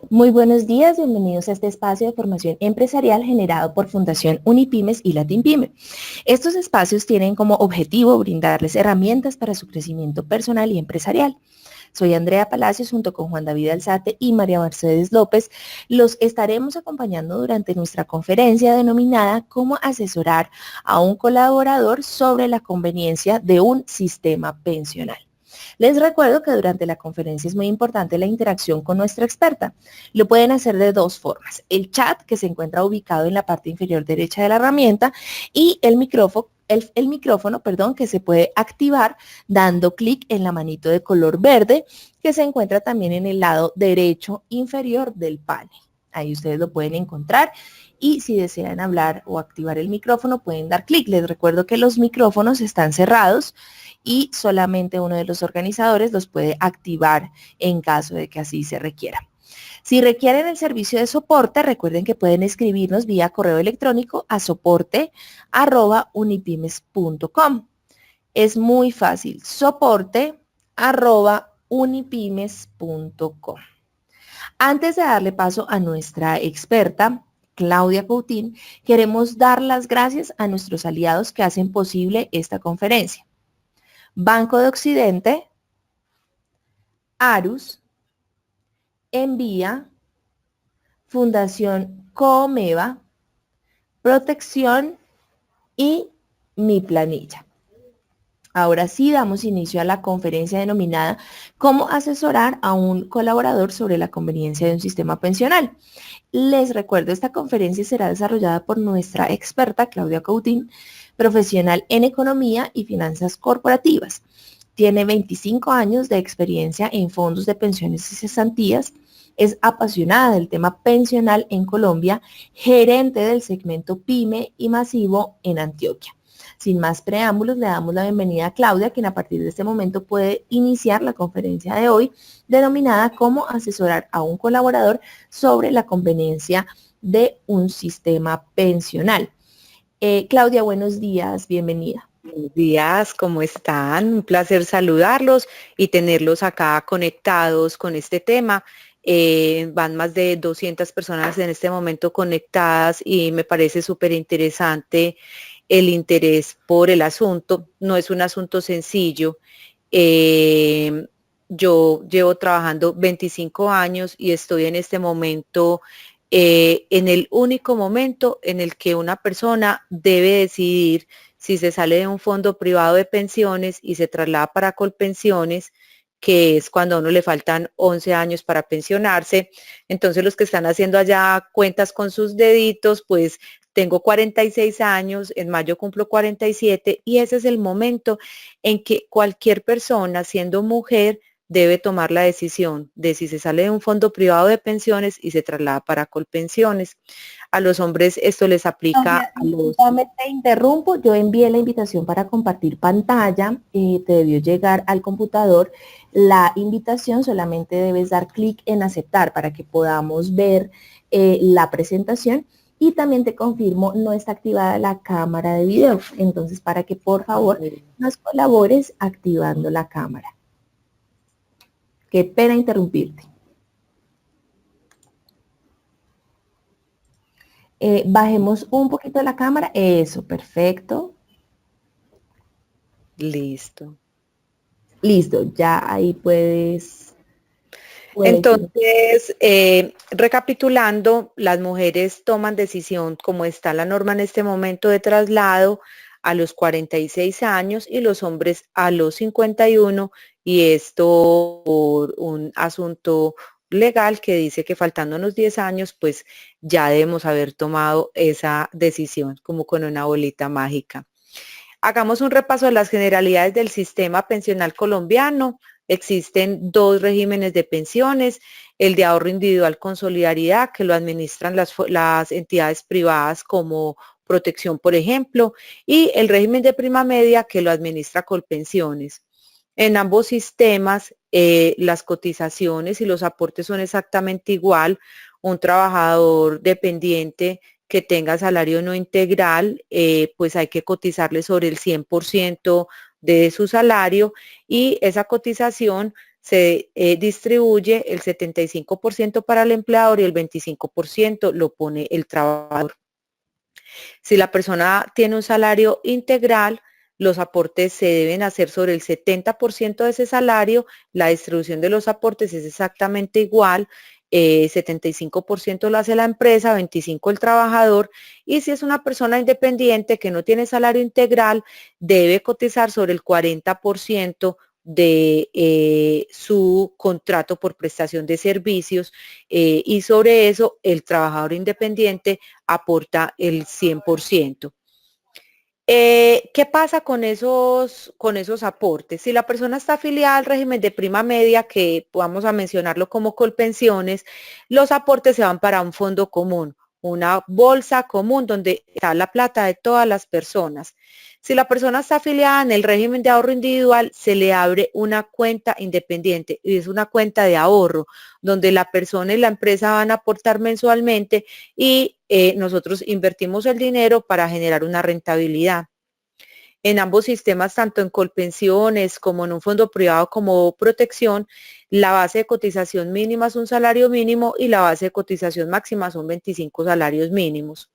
Muy buenos días, bienvenidos a este espacio de formación empresarial generado por Fundación Unipymes y LatinPyme. Estos espacios tienen como objetivo brindarles herramientas para su crecimiento personal y empresarial. Soy Andrea Palacios junto con Juan David Alzate y María Mercedes López. Los estaremos acompañando durante nuestra conferencia denominada Cómo asesorar a un colaborador sobre la conveniencia de un sistema pensional. Les recuerdo que durante la conferencia es muy importante la interacción con nuestra experta. Lo pueden hacer de dos formas. El chat, que se encuentra ubicado en la parte inferior derecha de la herramienta, y el micrófono, que se puede activar dando clic en la manito de color verde, que se encuentra también en el lado derecho inferior del panel. Ahí ustedes lo pueden encontrar y si desean hablar o activar el micrófono pueden dar clic. Les recuerdo que los micrófonos están cerrados y solamente uno de los organizadores los puede activar en caso de que así se requiera. Si requieren el servicio de soporte, recuerden que pueden escribirnos vía correo electrónico a soporte@unipymes.com. Es muy fácil, soporte@unipymes.com. Antes de darle paso a nuestra experta, Claudia Coutín, queremos dar las gracias a nuestros aliados que hacen posible esta conferencia. Banco de Occidente, Arus, Envía, Fundación Coomeva, Protección y Mi Planilla. Ahora sí damos inicio a la conferencia denominada Cómo asesorar a un colaborador sobre la conveniencia de un sistema pensional. Les recuerdo, esta conferencia será desarrollada por nuestra experta Claudia Coutín, profesional en economía y finanzas corporativas. Tiene 25 años de experiencia en fondos de pensiones y cesantías. Es apasionada del tema pensional en Colombia, gerente del segmento PYME y masivo en Antioquia. Sin más preámbulos, le damos la bienvenida a Claudia, quien a partir de este momento puede iniciar la conferencia de hoy, denominada Cómo asesorar a un colaborador sobre la conveniencia de un sistema pensional. Claudia, buenos días, bienvenida. Buenos días, ¿cómo están? Un placer saludarlos y tenerlos acá conectados con este tema. Van más de 200 personas en este momento conectadas y me parece súper interesante el interés por el asunto. No es un asunto sencillo. Eh, yo llevo trabajando 25 años y estoy en este momento, en el único momento en el que una persona debe decidir si se sale de un fondo privado de pensiones y se traslada para Colpensiones, que es cuando a uno le faltan 11 años para pensionarse. Entonces los que están haciendo allá cuentas con sus deditos, pues tengo 46 años, en mayo cumplo 47 y ese es el momento en que cualquier persona, siendo mujer, debe tomar la decisión de si se sale de un fondo privado de pensiones y se traslada para Colpensiones. A los hombres esto les aplica Claudia, a los... discúlpame, te interrumpo. Yo envié la invitación para compartir pantalla. Te debió llegar al computador la invitación. Solamente debes dar clic en aceptar para que podamos ver la presentación. Y también te confirmo, no está activada la cámara de video. Entonces, para que por favor nos colabores activando la cámara. Qué pena interrumpirte. Bajemos un poquito la cámara. Eso, perfecto. Listo. Listo, ya ahí puedes Entonces, recapitulando, las mujeres toman decisión, como está la norma en este momento, de traslado a los 46 años y los hombres a los 51, y esto por un asunto legal que dice que faltándonos 10 años, pues ya debemos haber tomado esa decisión, como con una bolita mágica. Hagamos un repaso de las generalidades del sistema pensional colombiano. Existen dos regímenes de pensiones: el de ahorro individual con solidaridad, que lo administran las entidades privadas como Protección, por ejemplo, y el régimen de prima media, que lo administra Colpensiones. En ambos sistemas, las cotizaciones y los aportes son exactamente igual. Un trabajador dependiente que tenga salario no integral, pues hay que cotizarle sobre el 100% de su salario, y esa cotización se distribuye el 75% para el empleador y el 25% lo pone el trabajador. Si la persona tiene un salario integral, los aportes se deben hacer sobre el 70% de ese salario, la distribución de los aportes es exactamente igual, 75% lo hace la empresa, 25% el trabajador, y si es una persona independiente que no tiene salario integral, debe cotizar sobre el 40% de su contrato por prestación de servicios y sobre eso el trabajador independiente aporta el 100%. ¿Qué pasa con esos aportes? Si la persona está afiliada al régimen de prima media, que vamos a mencionarlo como Colpensiones, los aportes se van para un fondo común, una bolsa común donde está la plata de todas las personas. Si la persona está afiliada en el régimen de ahorro individual, se le abre una cuenta independiente y es una cuenta de ahorro donde la persona y la empresa van a aportar mensualmente y nosotros invertimos el dinero para generar una rentabilidad. En ambos sistemas, tanto en Colpensiones como en un fondo privado como protección, la base de cotización mínima es un salario mínimo y la base de cotización máxima son 25 salarios mínimos.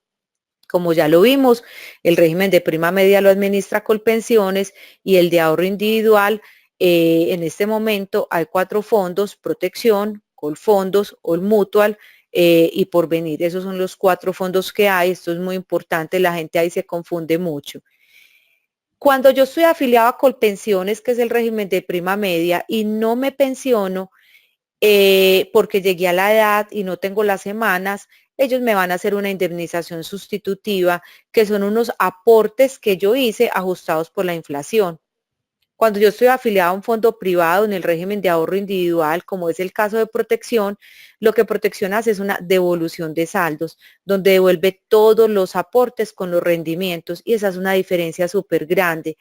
Como ya lo vimos, el régimen de prima media lo administra Colpensiones y el de ahorro individual, en este momento hay 4 fondos: Protección, Colfondos, All Mutual y Porvenir. Esos son los 4 fondos que hay. Esto es muy importante, la gente ahí se confunde mucho. Cuando yo estoy afiliado a Colpensiones, que es el régimen de prima media, y no me pensiono porque llegué a la edad y no tengo las semanas, ellos me van a hacer una indemnización sustitutiva, que son unos aportes que yo hice ajustados por la inflación. Cuando yo estoy afiliado a un fondo privado en el régimen de ahorro individual, como es el caso de Protección, lo que Protección hace es una devolución de saldos, donde devuelve todos los aportes con los rendimientos, y esa es una diferencia súper grande.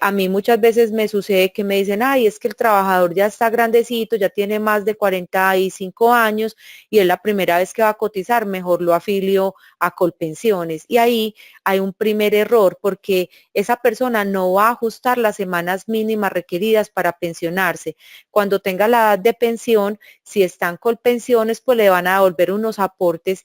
A mí muchas veces me sucede que me dicen, ay, es que el trabajador ya está grandecito, ya tiene más de 45 años y es la primera vez que va a cotizar, mejor lo afilio a Colpensiones. Y ahí hay un primer error, porque esa persona no va a ajustar las semanas mínimas requeridas para pensionarse. Cuando tenga la edad de pensión, si están Colpensiones, pues le van a devolver unos aportes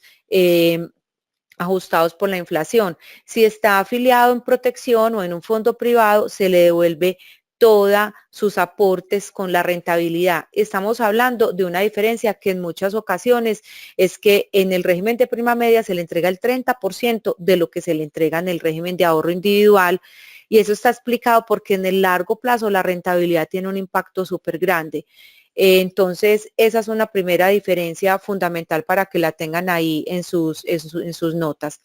ajustados por la inflación. Si está afiliado en Protección o en un fondo privado, se le devuelve todos sus aportes con la rentabilidad. Estamos hablando de una diferencia que en muchas ocasiones es que en el régimen de prima media se le entrega el 30% de lo que se le entrega en el régimen de ahorro individual, y eso está explicado porque en el largo plazo la rentabilidad tiene un impacto súper grande. Entonces, esa es una primera diferencia fundamental para que la tengan ahí en sus notas.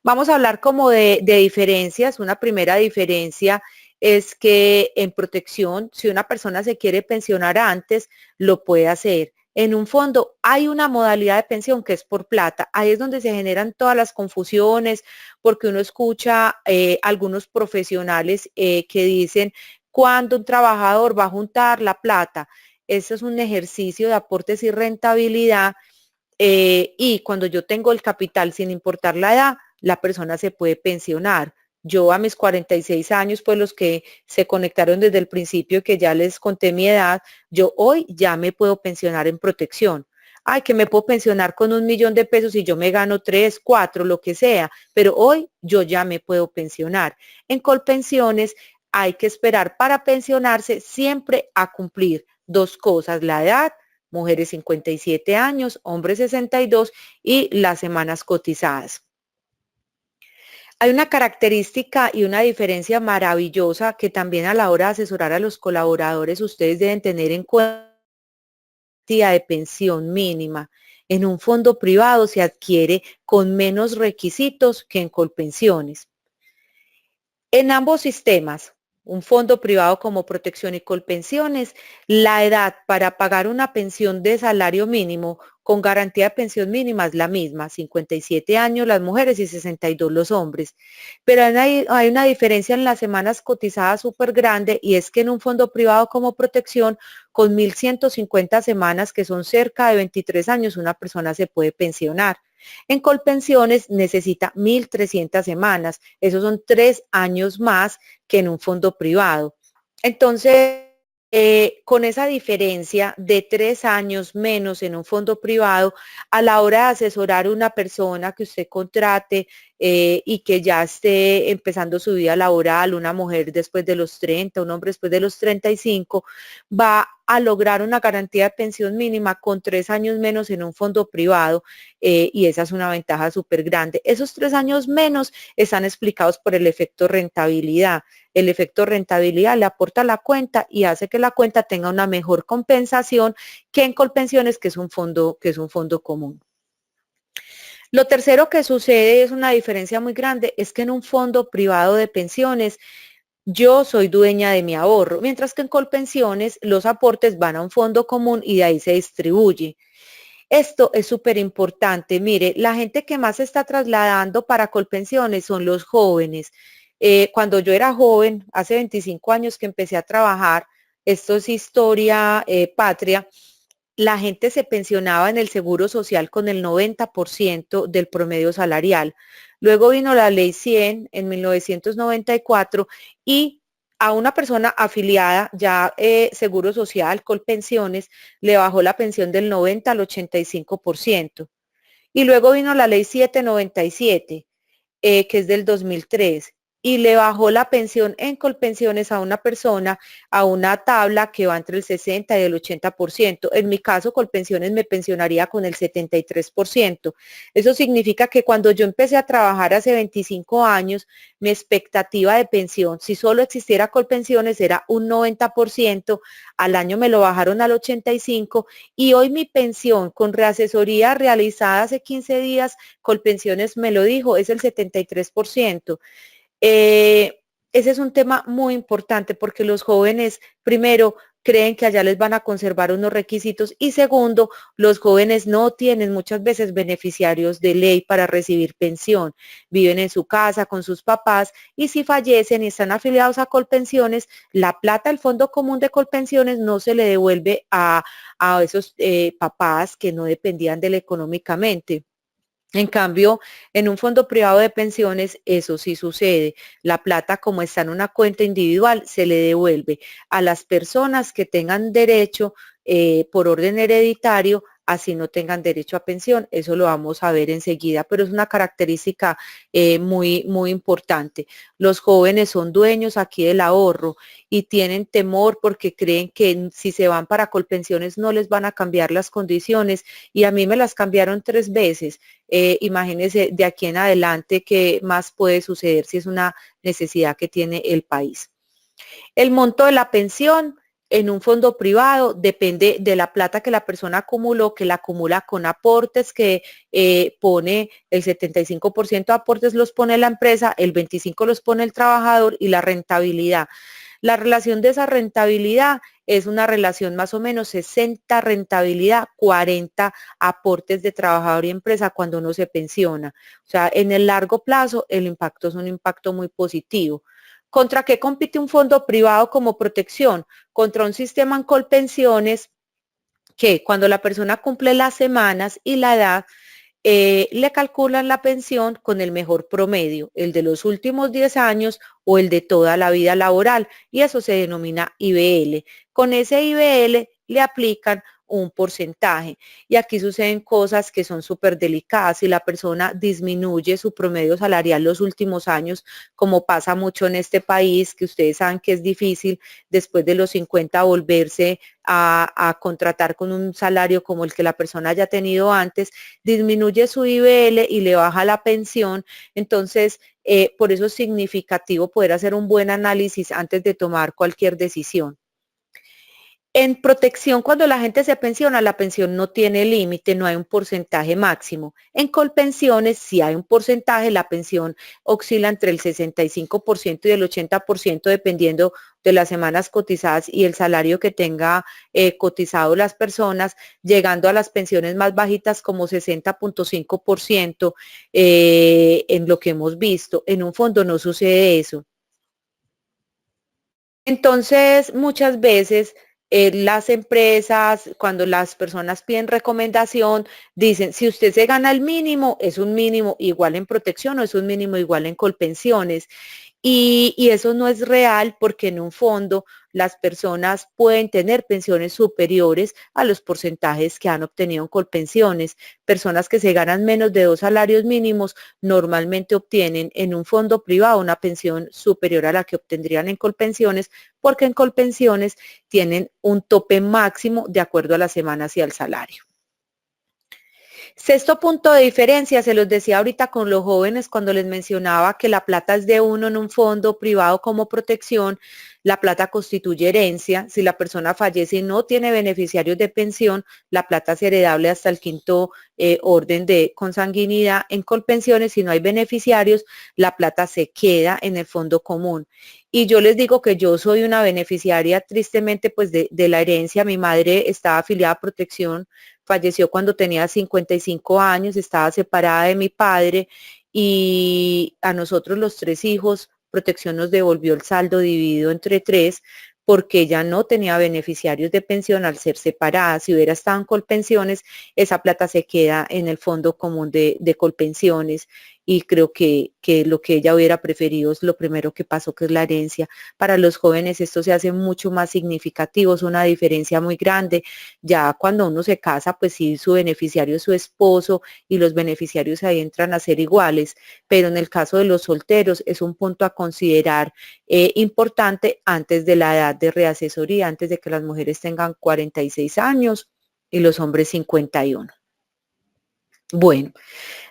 Vamos a hablar como de diferencias. Una primera diferencia es que en Protección, si una persona se quiere pensionar antes, lo puede hacer. En un fondo hay una modalidad de pensión que es por plata. Ahí es donde se generan todas las confusiones, porque uno escucha algunos profesionales que dicen, ¿cuándo un trabajador va a juntar la plata? Eso es un ejercicio de aportes y rentabilidad, y cuando yo tengo el capital, sin importar la edad, la persona se puede pensionar. Yo a mis 46 años, pues los que se conectaron desde el principio, que ya les conté mi edad, yo hoy ya me puedo pensionar en Protección. Ay, que me puedo pensionar con 1.000.000 de pesos y yo me gano 3, 4, lo que sea, pero hoy yo ya me puedo pensionar. En Colpensiones hay que esperar para pensionarse siempre a cumplir 2 cosas: la edad, mujeres 57 años, hombres 62, y las semanas cotizadas. Hay una característica y una diferencia maravillosa que también a la hora de asesorar a los colaboradores ustedes deben tener en cuenta: de pensión mínima. En un fondo privado se adquiere con menos requisitos que en Colpensiones. En ambos sistemas, un fondo privado como Protección y Colpensiones, la edad para pagar una pensión de salario mínimo con garantía de pensión mínima es la misma: 57 años las mujeres y 62 los hombres. Pero hay una diferencia en las semanas cotizadas súper grande, y es que en un fondo privado como Protección, con 1.150 semanas, que son cerca de 23 años, una persona se puede pensionar. En Colpensiones necesita 1.300 semanas, esos son 3 años más que en un fondo privado. Entonces, con esa diferencia de 3 años menos en un fondo privado, a la hora de asesorar a una persona que usted contrate y que ya esté empezando su vida laboral, una mujer después de los 30, un hombre después de los 35, va a lograr una garantía de pensión mínima con 3 años menos en un fondo privado y esa es una ventaja súper grande. Esos 3 años menos están explicados por el efecto rentabilidad. El efecto rentabilidad le aporta a la cuenta y hace que la cuenta tenga una mejor compensación que en Colpensiones, que es un fondo común. Lo tercero que sucede es una diferencia muy grande, es que en un fondo privado de pensiones yo soy dueña de mi ahorro, mientras que en Colpensiones los aportes van a un fondo común y de ahí se distribuye. Esto es súper importante. Mire, la gente que más se está trasladando para Colpensiones son los jóvenes. Cuando yo era joven, hace 25 años que empecé a trabajar, esto es historia patria, la gente se pensionaba en el Seguro Social con el 90% del promedio salarial. Luego vino la Ley 100 en 1994 y a una persona afiliada, ya Seguro Social, Colpensiones, le bajó la pensión del 90 al 85%. Y luego vino la Ley 797 que es del 2003, y le bajó la pensión en Colpensiones a una persona a una tabla que va entre el 60 y el 80%. En mi caso, Colpensiones me pensionaría con el 73%. Eso significa que cuando yo empecé a trabajar hace 25 años, mi expectativa de pensión, si solo existiera Colpensiones, era un 90%, al año me lo bajaron al 85% y hoy mi pensión con reasesoría realizada hace 15 días, Colpensiones me lo dijo, es el 73%. Ese es un tema muy importante porque los jóvenes, primero, creen que allá les van a conservar unos requisitos y segundo, los jóvenes no tienen muchas veces beneficiarios de ley para recibir pensión. Viven en su casa con sus papás y si fallecen y están afiliados a Colpensiones, la plata del Fondo Común de Colpensiones no se le devuelve a esos papás que no dependían de él económicamente. En cambio, en un fondo privado de pensiones, eso sí sucede. La plata, como está en una cuenta individual, se le devuelve a las personas que tengan derecho por orden hereditario, así no tengan derecho a pensión. Eso lo vamos a ver enseguida, pero es una característica muy importante. Los jóvenes son dueños aquí del ahorro y tienen temor porque creen que si se van para Colpensiones no les van a cambiar las condiciones y a mí me las cambiaron 3 veces. Imagínense de aquí en adelante qué más puede suceder si es una necesidad que tiene el país. El monto de la pensión en un fondo privado depende de la plata que la persona acumuló, que la acumula con aportes que pone el 75% de aportes los pone la empresa, el 25% los pone el trabajador y la rentabilidad. La relación de esa rentabilidad es una relación más o menos 60 rentabilidad, 40 aportes de trabajador y empresa cuando uno se pensiona. O sea, en el largo plazo el impacto es un impacto muy positivo. ¿Contra qué compite un fondo privado como protección? Contra un sistema en Colpensiones que cuando la persona cumple las semanas y la edad, le calculan la pensión con el mejor promedio, el de los últimos 10 años o el de toda la vida laboral, y eso se denomina IBL. Con ese IBL le aplican un porcentaje y aquí suceden cosas que son súper delicadas. Si la persona disminuye su promedio salarial los últimos años, como pasa mucho en este país, que ustedes saben que es difícil después de los 50 volverse a contratar con un salario como el que la persona haya tenido antes, disminuye su IBL y le baja la pensión. Entonces, por eso es significativo poder hacer un buen análisis antes de tomar cualquier decisión. En protección, cuando la gente se pensiona, la pensión no tiene límite, no hay un porcentaje máximo. En Colpensiones sí hay un porcentaje, la pensión oscila entre el 65% y el 80% dependiendo de las semanas cotizadas y el salario que tenga cotizado las personas, llegando a las pensiones más bajitas como 60.5% en lo que hemos visto. En un fondo no sucede eso. Entonces, muchas veces las empresas, cuando las personas piden recomendación, dicen, si usted se gana el mínimo, es un mínimo igual en protección o es un mínimo igual en Colpensiones. Y eso no es real porque en un fondo las personas pueden tener pensiones superiores a los porcentajes que han obtenido en Colpensiones. Personas que se ganan menos de 2 salarios mínimos normalmente obtienen en un fondo privado una pensión superior a la que obtendrían en Colpensiones, porque en Colpensiones tienen un tope máximo de acuerdo a las semanas y al salario. Sexto punto de diferencia, se los decía ahorita con los jóvenes cuando les mencionaba que la plata es de uno en un fondo privado como protección, la plata constituye herencia. Si la persona fallece y no tiene beneficiarios de pensión, la plata es heredable hasta el quinto orden de consanguinidad. En Colpensiones, si no hay beneficiarios, la plata se queda en el fondo común. Y yo les digo que yo soy una beneficiaria tristemente pues de la herencia. Mi madre estaba afiliada a protección, falleció cuando tenía 55 años, estaba separada de mi padre y a nosotros los 3 hijos, Protección nos devolvió el saldo dividido entre 3 porque ella no tenía beneficiarios de pensión al ser separada. Si hubiera estado en Colpensiones, esa plata se queda en el fondo común de Colpensiones y creo que lo que ella hubiera preferido es lo primero que pasó, que es la herencia. Para los jóvenes esto se hace mucho más significativo, es una diferencia muy grande. Ya cuando uno se casa, pues sí, su beneficiario es su esposo y los beneficiarios ahí entran a ser iguales, pero en el caso de los solteros es un punto a considerar importante antes de la edad de reasesoría, antes de que las mujeres tengan 46 años y los hombres 51. Bueno,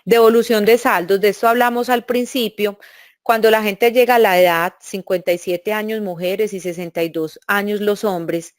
devolución de saldos, de esto hablamos al principio. Cuando la gente llega a la edad, 57 años mujeres y 62 años los hombres,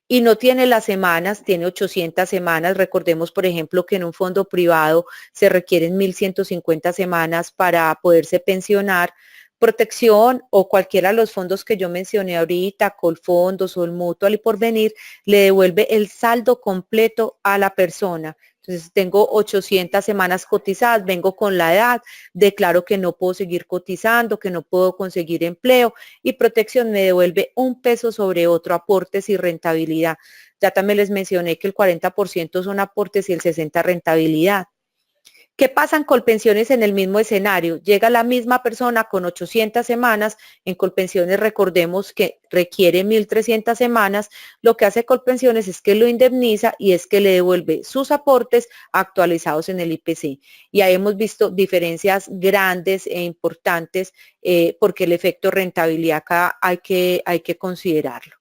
y no tiene las semanas, tiene 800 semanas. Recordemos, por ejemplo, que en un fondo privado se requieren 1.150 semanas para poderse pensionar. Protección o cualquiera de los fondos que yo mencioné ahorita, Colfondos o el Mutual y Porvenir, le devuelve el saldo completo a la persona. Entonces tengo 800 semanas cotizadas, vengo con la edad, declaro que no puedo seguir cotizando, que no puedo conseguir empleo y Protección me devuelve 1 peso sobre otro, aportes y rentabilidad. Ya también les mencioné que el 40% son aportes y el 60% rentabilidad. ¿Qué pasa en Colpensiones en el mismo escenario? Llega la misma persona con 800 semanas, en Colpensiones recordemos que requiere 1.300 semanas, lo que hace Colpensiones es que lo indemniza y es que le devuelve sus aportes actualizados en el IPC. Y ahí hemos visto diferencias grandes e importantes porque el efecto rentabilidad acá hay que considerarlo.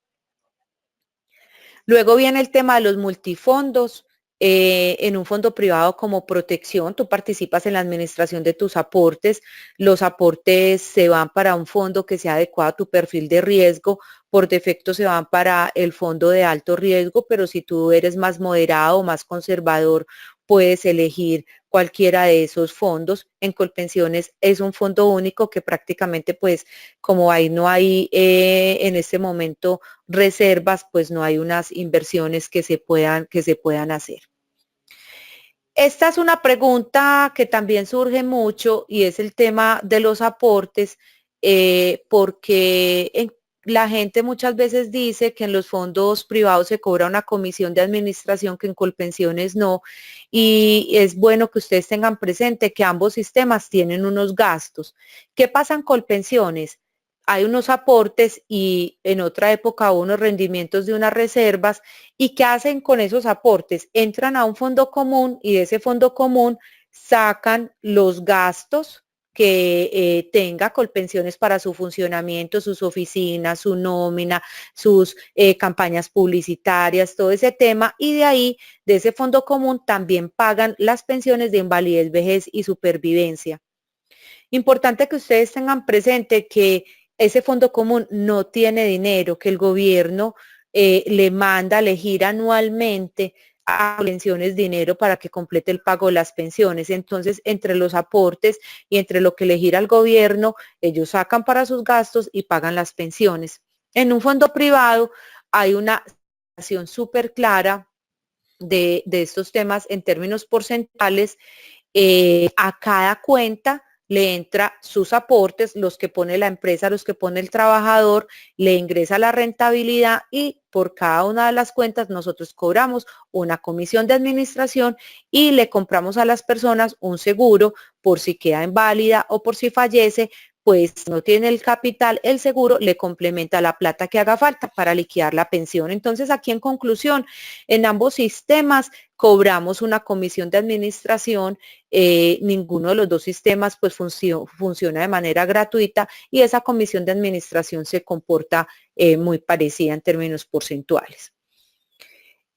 Luego viene el tema de los multifondos. En un fondo privado como Protección, tú participas en la administración de tus aportes, los aportes se van para un fondo que sea adecuado a tu perfil de riesgo, por defecto se van para el fondo de alto riesgo, pero si tú eres más moderado o más conservador, puedes elegir cualquiera de esos fondos. En Colpensiones es un fondo único que prácticamente pues como ahí no hay en este momento reservas, pues no hay unas inversiones que se puedan hacer. Esta es una pregunta que también surge mucho y es el tema de los aportes, porque la gente muchas veces dice que en los fondos privados se cobra una comisión de administración que en Colpensiones no, y es bueno que ustedes tengan presente que ambos sistemas tienen unos gastos. ¿Qué pasa en Colpensiones? Hay unos aportes y en otra época unos rendimientos de unas reservas. ¿Y qué hacen con esos aportes? Entran a un fondo común y de ese fondo común sacan los gastos que tenga Colpensiones para su funcionamiento, sus oficinas, su nómina, sus campañas publicitarias, todo ese tema, y de ahí, de ese fondo común, también pagan las pensiones de invalidez, vejez y supervivencia. Importante que ustedes tengan presente que ese fondo común no tiene dinero, que el gobierno le manda, le gira anualmente a pensiones dinero para que complete el pago de las pensiones. Entonces, entre los aportes y entre lo que le gira al gobierno, ellos sacan para sus gastos y pagan las pensiones. En un fondo privado hay una situación súper clara de estos temas en términos porcentuales. A cada cuenta le entra sus aportes, los que pone la empresa, los que pone el trabajador, le ingresa la rentabilidad y por cada una de las cuentas nosotros cobramos una comisión de administración y le compramos a las personas un seguro por si queda inválida o por si fallece, pues si no tiene el capital, el seguro le complementa la plata que haga falta para liquidar la pensión. Entonces, aquí en conclusión, en ambos sistemas cobramos una comisión de administración, ninguno de los dos sistemas pues funciona de manera gratuita y esa comisión de administración se comporta muy parecida en términos porcentuales.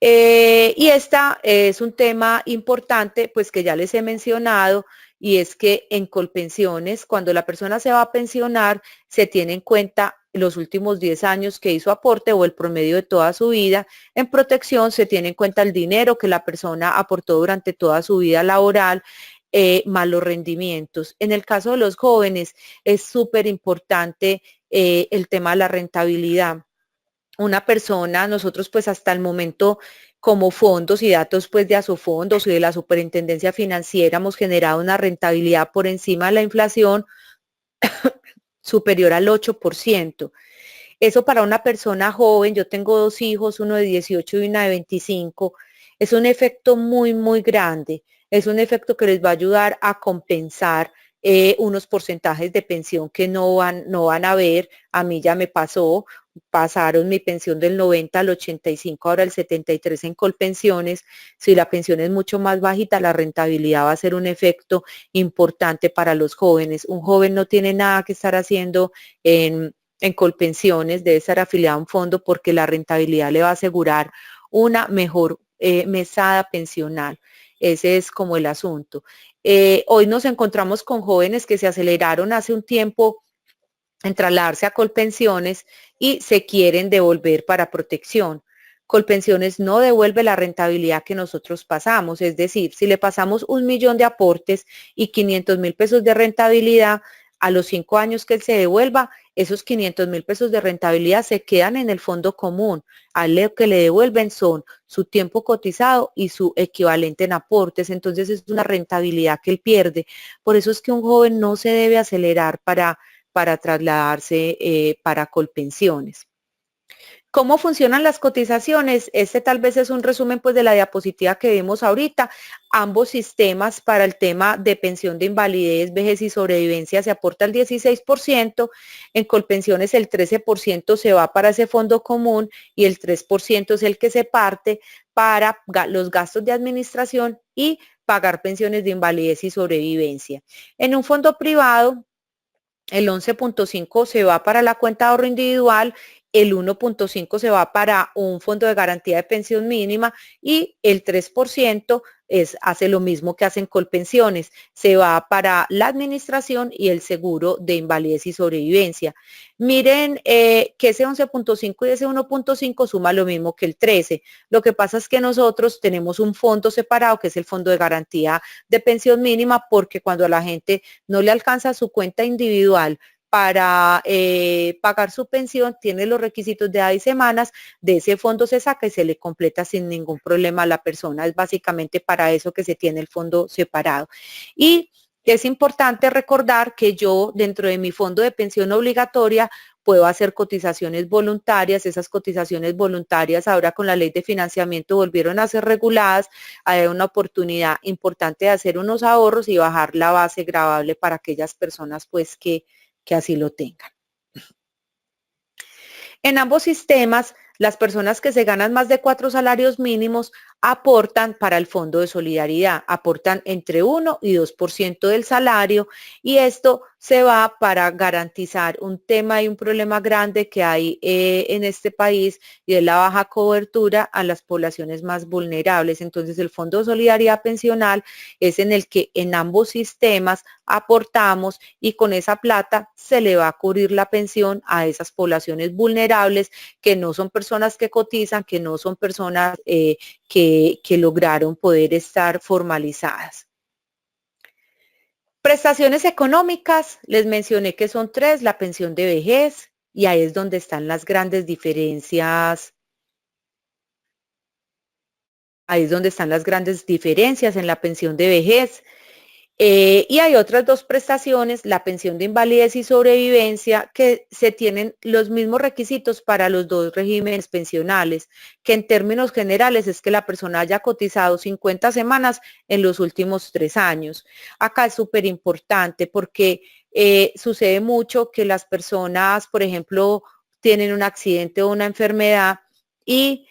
Y esta es un tema importante, pues que ya les he mencionado, y es que en Colpensiones, cuando la persona se va a pensionar, se tiene en cuenta los últimos 10 años que hizo aporte o el promedio de toda su vida. En protección se tiene en cuenta el dinero que la persona aportó durante toda su vida laboral, más los rendimientos. En el caso de los jóvenes es súper importante el tema de la rentabilidad. Una persona, nosotros pues hasta el momento como fondos y datos pues de Asofondos y de la Superintendencia Financiera hemos generado una rentabilidad por encima de la inflación superior al 8%. Eso para una persona joven, yo tengo 2 hijos, uno de 18 y una de 25, es un efecto muy, muy grande. Es un efecto que les va a ayudar a compensar unos porcentajes de pensión que no van a ver. A mí ya me pasaron mi pensión del 90 al 85, ahora el 73 en Colpensiones. Si la pensión es mucho más bajita, la rentabilidad va a ser un efecto importante para los jóvenes. Un joven no tiene nada que estar haciendo en Colpensiones, debe estar afiliado a un fondo porque la rentabilidad le va a asegurar una mejor mesada pensional. Ese es como el asunto. Hoy nos encontramos con jóvenes que se aceleraron hace un tiempo en trasladarse a Colpensiones y se quieren devolver para protección. Colpensiones no devuelve la rentabilidad que nosotros pasamos, es decir, si le pasamos 1.000.000 de aportes y 500.000 pesos de rentabilidad, a los 5 años que él se devuelva, esos 500.000 pesos de rentabilidad se quedan en el fondo común. A lo que le devuelven son su tiempo cotizado y su equivalente en aportes. Entonces es una rentabilidad que él pierde. Por eso es que un joven no se debe acelerar para trasladarse para Colpensiones. ¿Cómo funcionan las cotizaciones? Este tal vez es un resumen pues de la diapositiva que vimos ahorita. Ambos sistemas para el tema de pensión de invalidez, vejez y sobrevivencia se aporta el 16%, en Colpensiones el 13% se va para ese fondo común y el 3% es el que se parte para los gastos de administración y pagar pensiones de invalidez y sobrevivencia. En un fondo privado, el 11.5 se va para la cuenta de ahorro individual, el 1.5 se va para un fondo de garantía de pensión mínima y el 3% hace lo mismo que hacen Colpensiones, se va para la administración y el seguro de invalidez y sobrevivencia. Miren que ese 11.5 y ese 1.5 suma lo mismo que el 13. Lo que pasa es que nosotros tenemos un fondo separado que es el fondo de garantía de pensión mínima porque cuando a la gente no le alcanza su cuenta individual para pagar su pensión, tiene los requisitos de edad y semanas, de ese fondo se saca y se le completa sin ningún problema a la persona. Es básicamente para eso que se tiene el fondo separado. Y es importante recordar que yo dentro de mi fondo de pensión obligatoria puedo hacer cotizaciones voluntarias. Esas cotizaciones voluntarias ahora con la ley de financiamiento volvieron a ser reguladas. Hay una oportunidad importante de hacer unos ahorros y bajar la base gravable para aquellas personas pues que así lo tengan. En ambos sistemas, las personas que se ganan más de 4 salarios mínimos aportan para el Fondo de Solidaridad, aportan entre 1 y 2% del salario y esto se va para garantizar un tema y un problema grande que hay en este país y es la baja cobertura a las poblaciones más vulnerables. Entonces el Fondo de Solidaridad Pensional es en el que en ambos sistemas aportamos y con esa plata se le va a cubrir la pensión a esas poblaciones vulnerables que no son personas que cotizan, que no son personas que lograron poder estar formalizadas. Prestaciones económicas, les mencioné que son 3, la pensión de vejez, y ahí es donde están las grandes diferencias. Ahí es donde están las grandes diferencias en la pensión de vejez. Y hay otras 2 prestaciones, la pensión de invalidez y sobrevivencia, que se tienen los mismos requisitos para los 2 regímenes pensionales, que en términos generales es que la persona haya cotizado 50 semanas en los últimos 3 años. Acá es súper importante porque sucede mucho que las personas, por ejemplo, tienen un accidente o una enfermedad y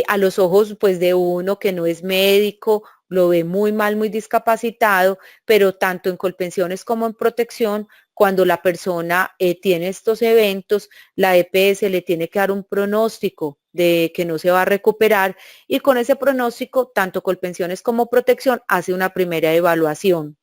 a los ojos pues de uno que no es médico, lo ve muy mal, muy discapacitado, pero tanto en Colpensiones como en Protección, cuando la persona tiene estos eventos, la EPS le tiene que dar un pronóstico de que no se va a recuperar y con ese pronóstico, tanto Colpensiones como Protección hace una primera evaluación.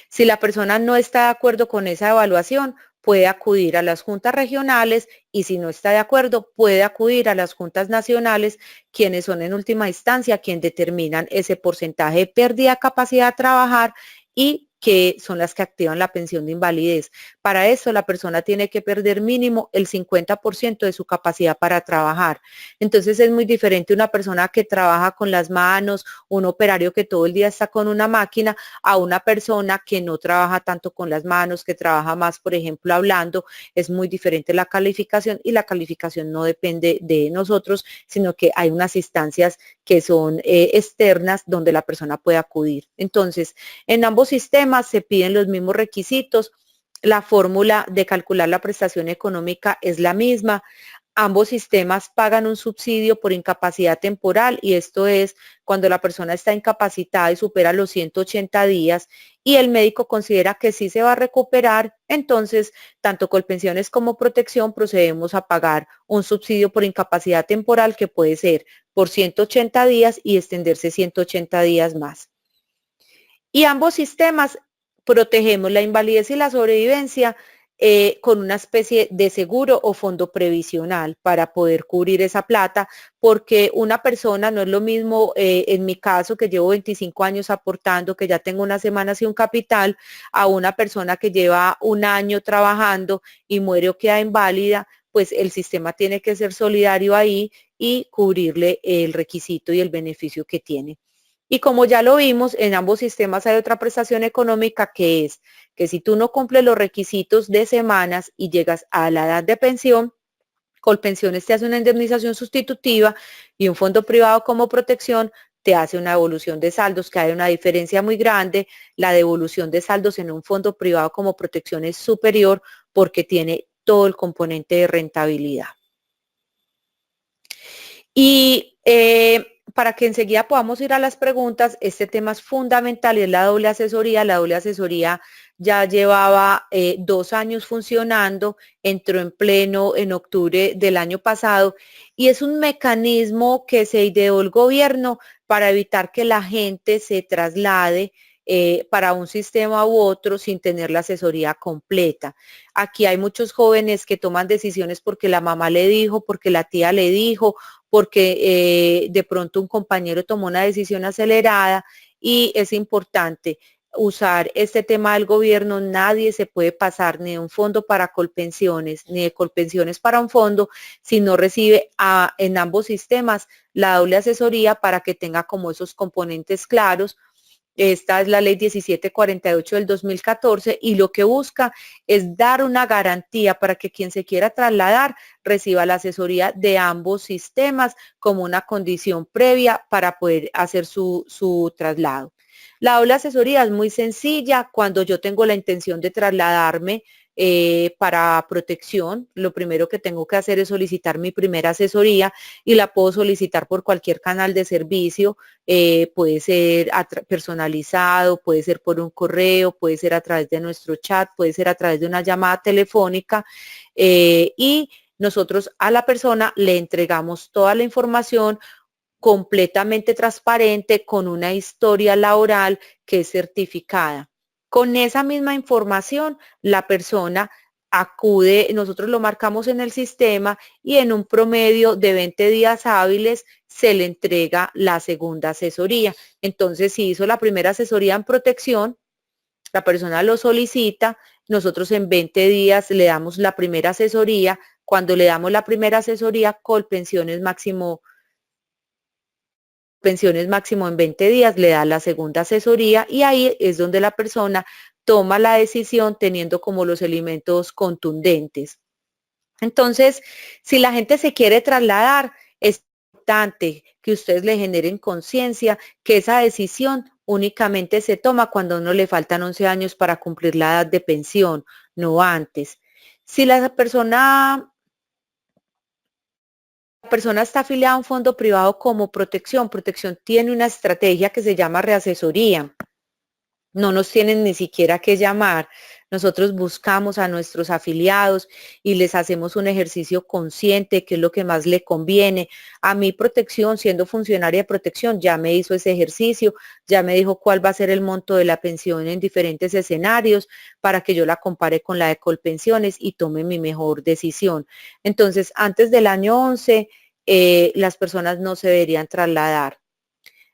Si la persona no está de acuerdo con esa evaluación, puede acudir a las juntas regionales y si no está de acuerdo, puede acudir a las juntas nacionales, quienes son en última instancia quien determinan ese porcentaje de pérdida de capacidad de trabajar y que son las que activan la pensión de invalidez. Para eso la persona tiene que perder mínimo el 50% de su capacidad para trabajar. Entonces es muy diferente una persona que trabaja con las manos, un operario que todo el día está con una máquina, a una persona que no trabaja tanto con las manos, que trabaja más, por ejemplo, hablando. Es muy diferente la calificación y la calificación no depende de nosotros, sino que hay unas instancias que son externas donde la persona puede acudir. Entonces, en ambos sistemas se piden los mismos requisitos. La fórmula de calcular la prestación económica es la misma. Ambos sistemas pagan un subsidio por incapacidad temporal y esto es cuando la persona está incapacitada y supera los 180 días y el médico considera que sí se va a recuperar, entonces tanto Colpensiones como Protección procedemos a pagar un subsidio por incapacidad temporal que puede ser por 180 días y extenderse 180 días más. Y ambos sistemas protegemos la invalidez y la sobrevivencia con una especie de seguro o fondo previsional para poder cubrir esa plata, porque una persona no es lo mismo, en mi caso que llevo 25 años aportando, que ya tengo unas semanas y un capital, a una persona que lleva un año trabajando y muere o queda inválida, pues el sistema tiene que ser solidario ahí y cubrirle el requisito y el beneficio que tiene. Y como ya lo vimos, en ambos sistemas hay otra prestación económica que es que si tú no cumples los requisitos de semanas y llegas a la edad de pensión, Colpensiones te hace una indemnización sustitutiva y un fondo privado como Protección te hace una devolución de saldos, que hay una diferencia muy grande. La devolución de saldos en un fondo privado como Protección es superior porque tiene todo el componente de rentabilidad. Y para que enseguida podamos ir a las preguntas, este tema es fundamental y es la doble asesoría. La doble asesoría ya llevaba 2 años funcionando, entró en pleno en octubre del año pasado y es un mecanismo que se ideó el gobierno para evitar que la gente se traslade para un sistema u otro sin tener la asesoría completa. Aquí hay muchos jóvenes que toman decisiones porque la mamá le dijo, porque la tía le dijo, porque de pronto un compañero tomó una decisión acelerada y es importante usar este tema del gobierno. Nadie se puede pasar ni de un fondo para Colpensiones ni de Colpensiones para un fondo si no recibe en ambos sistemas la doble asesoría para que tenga como esos componentes claros. Esta es la ley 1748 del 2014 y lo que busca es dar una garantía para que quien se quiera trasladar reciba la asesoría de ambos sistemas como una condición previa para poder hacer su traslado. La doble asesoría es muy sencilla. Cuando yo tengo la intención de trasladarme para Protección, lo primero que tengo que hacer es solicitar mi primera asesoría y la puedo solicitar por cualquier canal de servicio. Puede ser personalizado, puede ser por un correo, puede ser a través de nuestro chat, puede ser a través de una llamada telefónica y nosotros a la persona le entregamos toda la información completamente transparente con una historia laboral que es certificada. Con esa misma información, la persona acude, nosotros lo marcamos en el sistema y en un promedio de 20 días hábiles se le entrega la segunda asesoría. Entonces, si hizo la primera asesoría en Protección, la persona lo solicita, nosotros en 20 días le damos la primera asesoría. Cuando le damos la primera asesoría, Colpensiones máximo en 20 días, le da la segunda asesoría y ahí es donde la persona toma la decisión teniendo como los elementos contundentes. Entonces, si la gente se quiere trasladar, es importante que ustedes le generen conciencia que esa decisión únicamente se toma cuando a uno le faltan 11 años para cumplir la edad de pensión, no antes. Si la persona está afiliada a un fondo privado como Protección tiene una estrategia que se llama reasesoría. No nos tienen ni siquiera que llamar. Nosotros buscamos a nuestros afiliados y les hacemos un ejercicio consciente, que es lo que más le conviene. A mi Protección, siendo funcionaria de Protección, ya me hizo ese ejercicio, ya me dijo cuál va a ser el monto de la pensión en diferentes escenarios para que yo la compare con la de Colpensiones y tome mi mejor decisión. Entonces, antes del año 11, las personas no se deberían trasladar.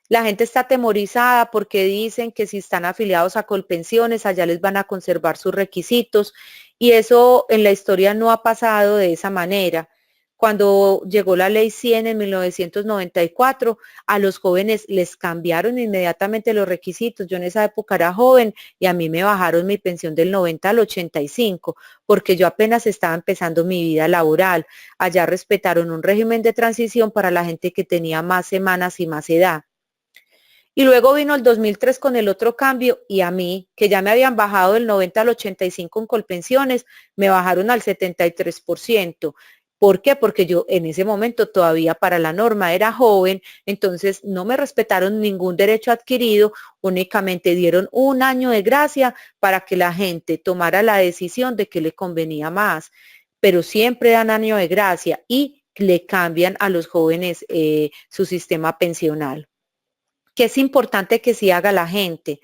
La gente está atemorizada porque dicen que si están afiliados a Colpensiones, allá les van a conservar sus requisitos, y eso en la historia no ha pasado de esa manera. Cuando llegó la ley 100 en 1994, a los jóvenes les cambiaron inmediatamente los requisitos. Yo en esa época era joven y a mí me bajaron mi pensión del 90 al 85 porque yo apenas estaba empezando mi vida laboral. Allá respetaron un régimen de transición para la gente que tenía más semanas y más edad. Y luego vino el 2003 con el otro cambio, y a mí, que ya me habían bajado del 90 al 85 con Colpensiones, me bajaron al 73%. ¿Por qué? Porque yo en ese momento todavía para la norma era joven, entonces no me respetaron ningún derecho adquirido, únicamente dieron un año de gracia para que la gente tomara la decisión de que le convenía más, pero siempre dan año de gracia y le cambian a los jóvenes su sistema pensional. Que es importante que sí haga la gente,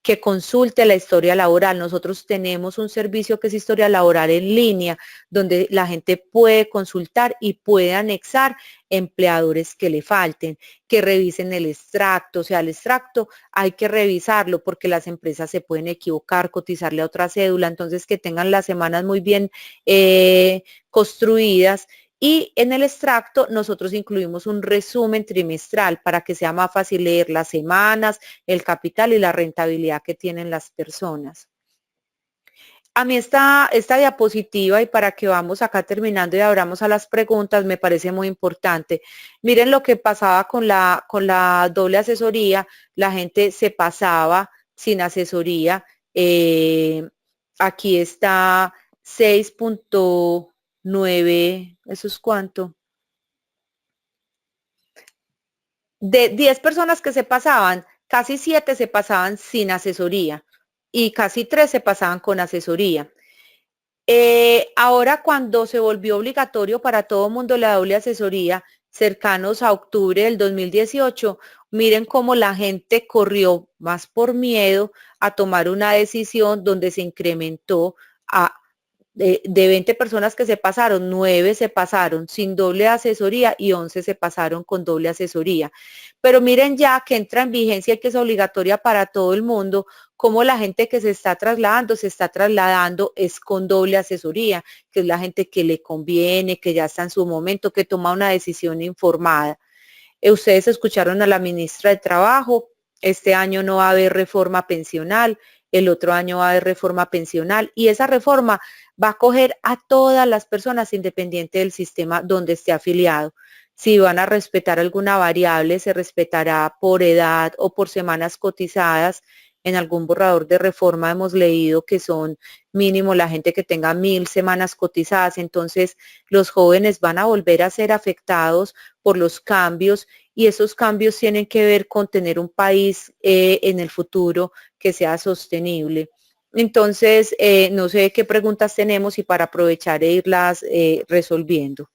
que consulte la historia laboral. Nosotros tenemos un servicio que es historia laboral en línea, donde la gente puede consultar y puede anexar empleadores que le falten, que revisen el extracto. O sea, el extracto hay que revisarlo porque las empresas se pueden equivocar, cotizarle a otra cédula, entonces que tengan las semanas muy bien construidas. Y en el extracto nosotros incluimos un resumen trimestral para que sea más fácil leer las semanas, el capital y la rentabilidad que tienen las personas. A mí esta diapositiva, y para que vamos acá terminando y abramos a las preguntas, me parece muy importante. Miren lo que pasaba con la doble asesoría. La gente se pasaba sin asesoría. Aquí está 6.9, ¿eso es cuánto? De 10 personas que se pasaban, casi 7 se pasaban sin asesoría y casi 3 se pasaban con asesoría. Ahora cuando se volvió obligatorio para todo el mundo la doble asesoría, cercanos a octubre del 2018, miren cómo la gente corrió más por miedo a tomar una decisión donde se incrementó de 20 personas que se pasaron, 9 se pasaron sin doble asesoría y 11 se pasaron con doble asesoría. Pero miren ya que entra en vigencia y que es obligatoria para todo el mundo, como la gente que se está trasladando es con doble asesoría, que es la gente que le conviene, que ya está en su momento, que toma una decisión informada. Ustedes escucharon a la ministra de Trabajo, este año no va a haber reforma pensional, el otro año va a haber reforma pensional, y esa reforma va a coger a todas las personas independiente del sistema donde esté afiliado. Si van a respetar alguna variable, se respetará por edad o por semanas cotizadas. En algún borrador de reforma hemos leído que son mínimo la gente que tenga 1000 semanas cotizadas. Entonces, los jóvenes van a volver a ser afectados por los cambios, y esos cambios tienen que ver con tener un país en el futuro que sea sostenible. Entonces, no sé qué preguntas tenemos y para aprovechar e irlas resolviendo.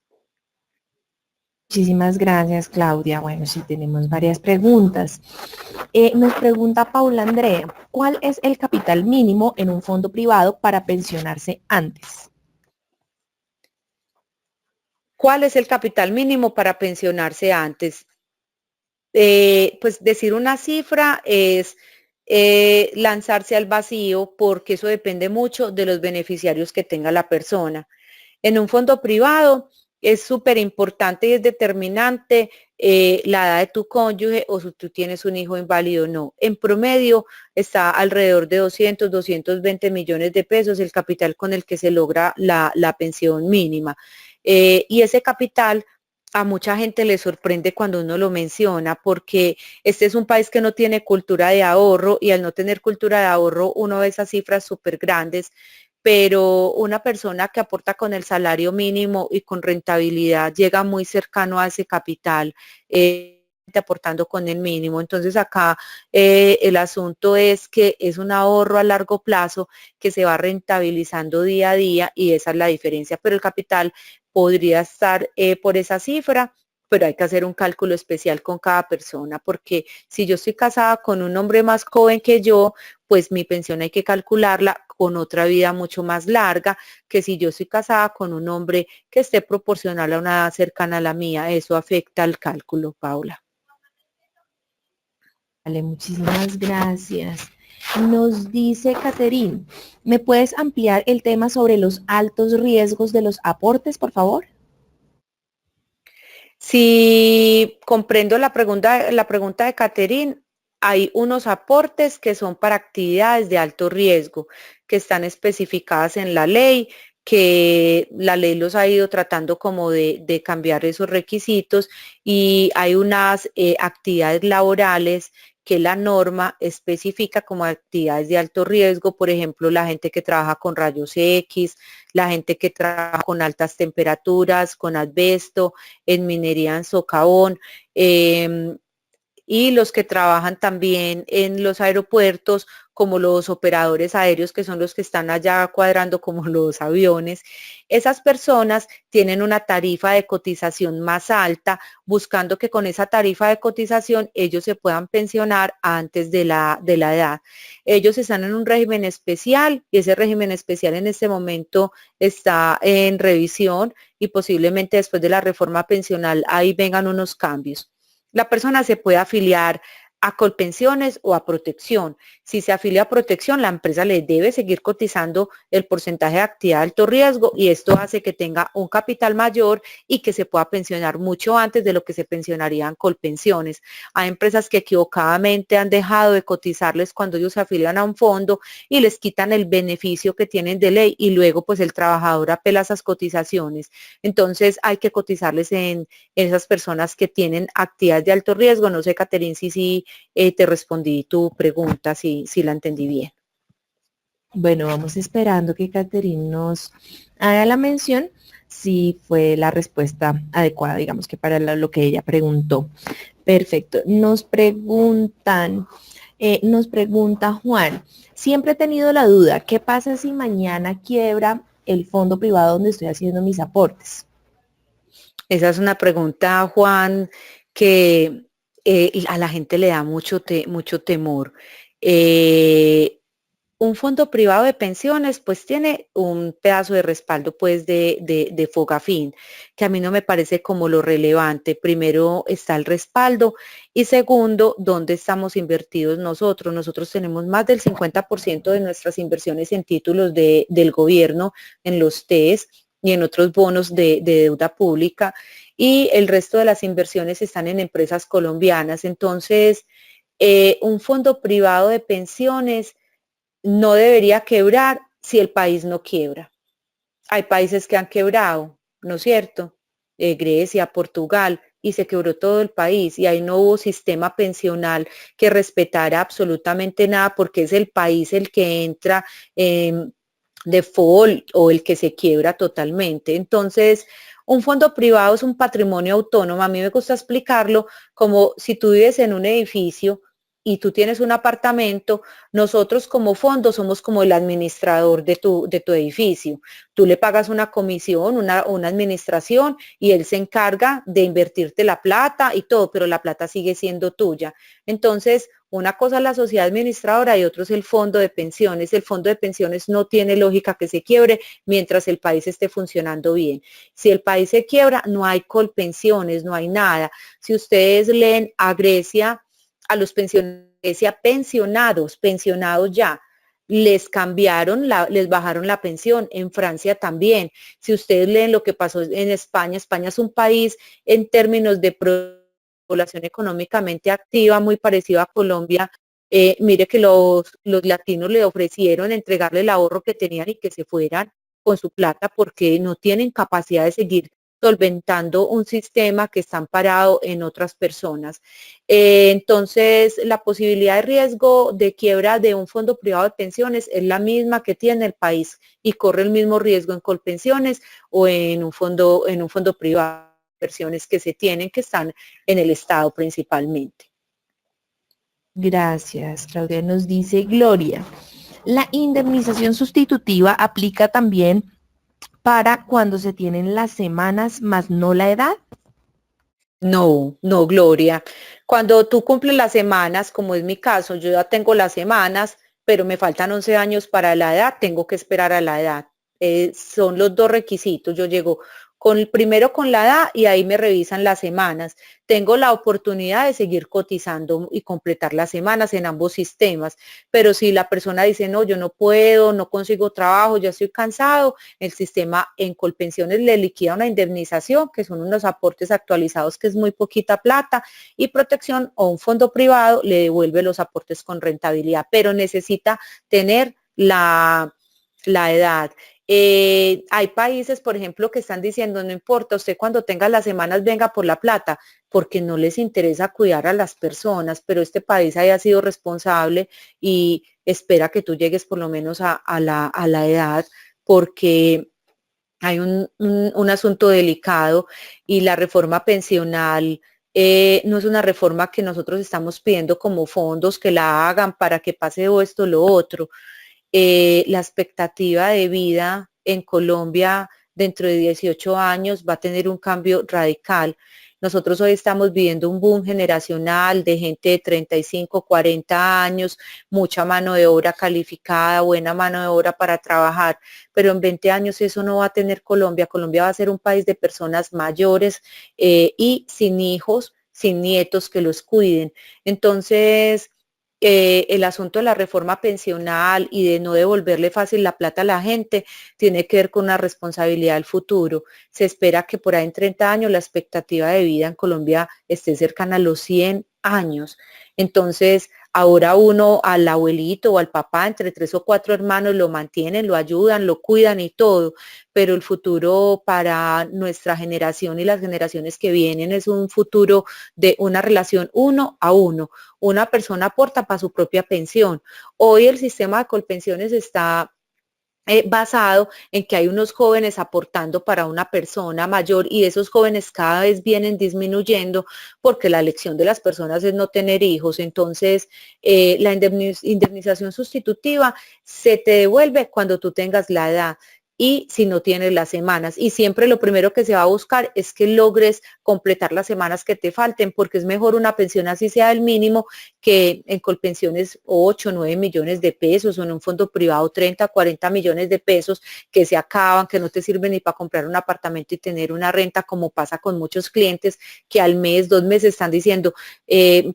Muchísimas gracias, Claudia. Bueno, sí tenemos varias preguntas. Nos pregunta Paula Andrea, ¿cuál es el capital mínimo en un fondo privado para pensionarse antes? ¿Cuál es el capital mínimo para pensionarse antes? Pues decir una cifra es lanzarse al vacío, porque eso depende mucho de los beneficiarios que tenga la persona. En un fondo privado es súper importante y es determinante la edad de tu cónyuge o si tú tienes un hijo inválido o no. En promedio está alrededor de 220 millones de pesos el capital con el que se logra la pensión mínima. Y ese capital a mucha gente le sorprende cuando uno lo menciona, porque este es un país que no tiene cultura de ahorro y al no tener cultura de ahorro uno ve esas cifras súper grandes, pero una persona que aporta con el salario mínimo y con rentabilidad llega muy cercano a ese capital. Aportando con el mínimo. Entonces acá el asunto es que es un ahorro a largo plazo que se va rentabilizando día a día y esa es la diferencia, pero el capital podría estar por esa cifra, pero hay que hacer un cálculo especial con cada persona, porque si yo estoy casada con un hombre más joven que yo, pues mi pensión hay que calcularla con otra vida mucho más larga que si yo estoy casada con un hombre que esté proporcional a una edad cercana a la mía. Eso afecta al cálculo, Paula. Vale, muchísimas gracias. Nos dice Caterín, ¿me puedes ampliar el tema sobre los altos riesgos de los aportes, por favor? Si comprendo la pregunta de Caterín, hay unos aportes que son para actividades de alto riesgo, que están especificadas en la ley, que la ley los ha ido tratando como de cambiar esos requisitos y hay unas actividades laborales que la norma especifica como actividades de alto riesgo, por ejemplo, la gente que trabaja con rayos X, la gente que trabaja con altas temperaturas, con asbesto, en minería en socavón, y los que trabajan también en los aeropuertos, como los operadores aéreos, que son los que están allá cuadrando como los aviones. Esas personas tienen una tarifa de cotización más alta, buscando que con esa tarifa de cotización ellos se puedan pensionar antes de la edad. Ellos están en un régimen especial y ese régimen especial en este momento está en revisión y posiblemente después de la reforma pensional ahí vengan unos cambios. La persona se puede afiliar a Colpensiones o a Protección. Si se afilia a Protección, la empresa le debe seguir cotizando el porcentaje de actividad de alto riesgo y esto hace que tenga un capital mayor y que se pueda pensionar mucho antes de lo que se pensionarían Colpensiones. Hay empresas que equivocadamente han dejado de cotizarles cuando ellos se afilian a un fondo y les quitan el beneficio que tienen de ley y luego pues el trabajador apela a esas cotizaciones. Entonces hay que cotizarles en esas personas que tienen actividades de alto riesgo. No sé, Caterín, si te respondí tu pregunta, si la entendí bien. Bueno, vamos esperando que Caterín nos haga la mención si fue la respuesta adecuada, digamos que para lo que ella preguntó. Perfecto. Nos pregunta Juan, siempre he tenido la duda, ¿qué pasa si mañana quiebra el fondo privado donde estoy haciendo mis aportes? Esa es una pregunta, Juan, que a la gente le da mucho temor. Eh, un fondo privado de pensiones pues tiene un pedazo de respaldo pues de Fogafín, que a mí no me parece como lo relevante. Primero está el respaldo y segundo, ¿dónde estamos invertidos nosotros? Nosotros tenemos más del 50% de nuestras inversiones en títulos del gobierno, en los TES y en otros bonos de deuda pública y el resto de las inversiones están en empresas colombianas. Entonces, un fondo privado de pensiones no debería quebrar si el país no quiebra. Hay países que han quebrado, ¿no es cierto? Grecia, Portugal, y se quebró todo el país y ahí no hubo sistema pensional que respetara absolutamente nada porque es el país el que entra en default o el que se quiebra totalmente. Entonces, un fondo privado es un patrimonio autónomo. A mí me gusta explicarlo como si tú vives en un edificio y tú tienes un apartamento, nosotros como fondo somos como el administrador de tu edificio. Tú le pagas una comisión, una administración y él se encarga de invertirte la plata y todo, pero la plata sigue siendo tuya. Entonces, una cosa es la sociedad administradora y otro es el fondo de pensiones. El fondo de pensiones no tiene lógica que se quiebre mientras el país esté funcionando bien. Si el país se quiebra, no hay colpensiones, no hay nada. Si ustedes leen a Grecia, a los pensionados ya, les cambiaron, les bajaron la pensión, en Francia también. Si ustedes leen lo que pasó en España, España es un país en términos de población económicamente activa, muy parecido a Colombia. Mire que los latinos le ofrecieron entregarle el ahorro que tenían y que se fueran con su plata porque no tienen capacidad de seguir solventando un sistema que está amparado en otras personas. Entonces, la posibilidad de riesgo de quiebra de un fondo privado de pensiones es la misma que tiene el país y corre el mismo riesgo en Colpensiones o en un fondo privado de inversiones que se tienen, que están en el Estado principalmente. Gracias, Claudia. Nos dice Gloria. La indemnización sustitutiva aplica también para cuando se tienen las semanas más no la edad. No, no, Gloria. Cuando tú cumples las semanas, como es mi caso, yo ya tengo las semanas, pero me faltan 11 años para la edad, tengo que esperar a la edad. Son los dos requisitos. Yo llego primero con la edad y ahí me revisan las semanas. Tengo la oportunidad de seguir cotizando y completar las semanas en ambos sistemas, pero si la persona dice, no, yo no puedo, no consigo trabajo, ya estoy cansado, el sistema en Colpensiones le liquida una indemnización, que son unos aportes actualizados, que es muy poquita plata, y Protección o un fondo privado le devuelve los aportes con rentabilidad, pero necesita tener la edad. Hay países, por ejemplo, que están diciendo, no importa, usted cuando tenga las semanas venga por la plata, porque no les interesa cuidar a las personas, pero este país haya sido responsable y espera que tú llegues por lo menos a la edad, porque hay un asunto delicado y la reforma pensional no es una reforma que nosotros estamos pidiendo como fondos que la hagan para que pase esto o lo otro. La expectativa de vida en Colombia dentro de 18 años va a tener un cambio radical. Nosotros hoy estamos viviendo un boom generacional de gente de 35, 40 años, mucha mano de obra calificada, buena mano de obra para trabajar, pero en 20 años eso no va a tener Colombia. Colombia va a ser un país de personas mayores y sin hijos, sin nietos que los cuiden. Entonces, el asunto de la reforma pensional y de no devolverle fácil la plata a la gente tiene que ver con una responsabilidad del futuro. Se espera que por ahí en 30 años la expectativa de vida en Colombia esté cercana a los 100 años. Entonces, ahora uno al abuelito o al papá, entre 3 o 4 hermanos, lo mantienen, lo ayudan, lo cuidan y todo, pero el futuro para nuestra generación y las generaciones que vienen es un futuro de una relación uno a uno. Una persona aporta para su propia pensión. Hoy el sistema de Colpensiones está basado en que hay unos jóvenes aportando para una persona mayor y esos jóvenes cada vez vienen disminuyendo porque la elección de las personas es no tener hijos. Entonces, la indemnización sustitutiva se te devuelve cuando tú tengas la edad y si no tienes las semanas. Y siempre lo primero que se va a buscar es que logres completar las semanas que te falten, porque es mejor una pensión así sea el mínimo que en Colpensiones 8, 9 millones de pesos o en un fondo privado 30, 40 millones de pesos que se acaban, que no te sirven ni para comprar un apartamento y tener una renta, como pasa con muchos clientes que al mes, 2 meses están diciendo,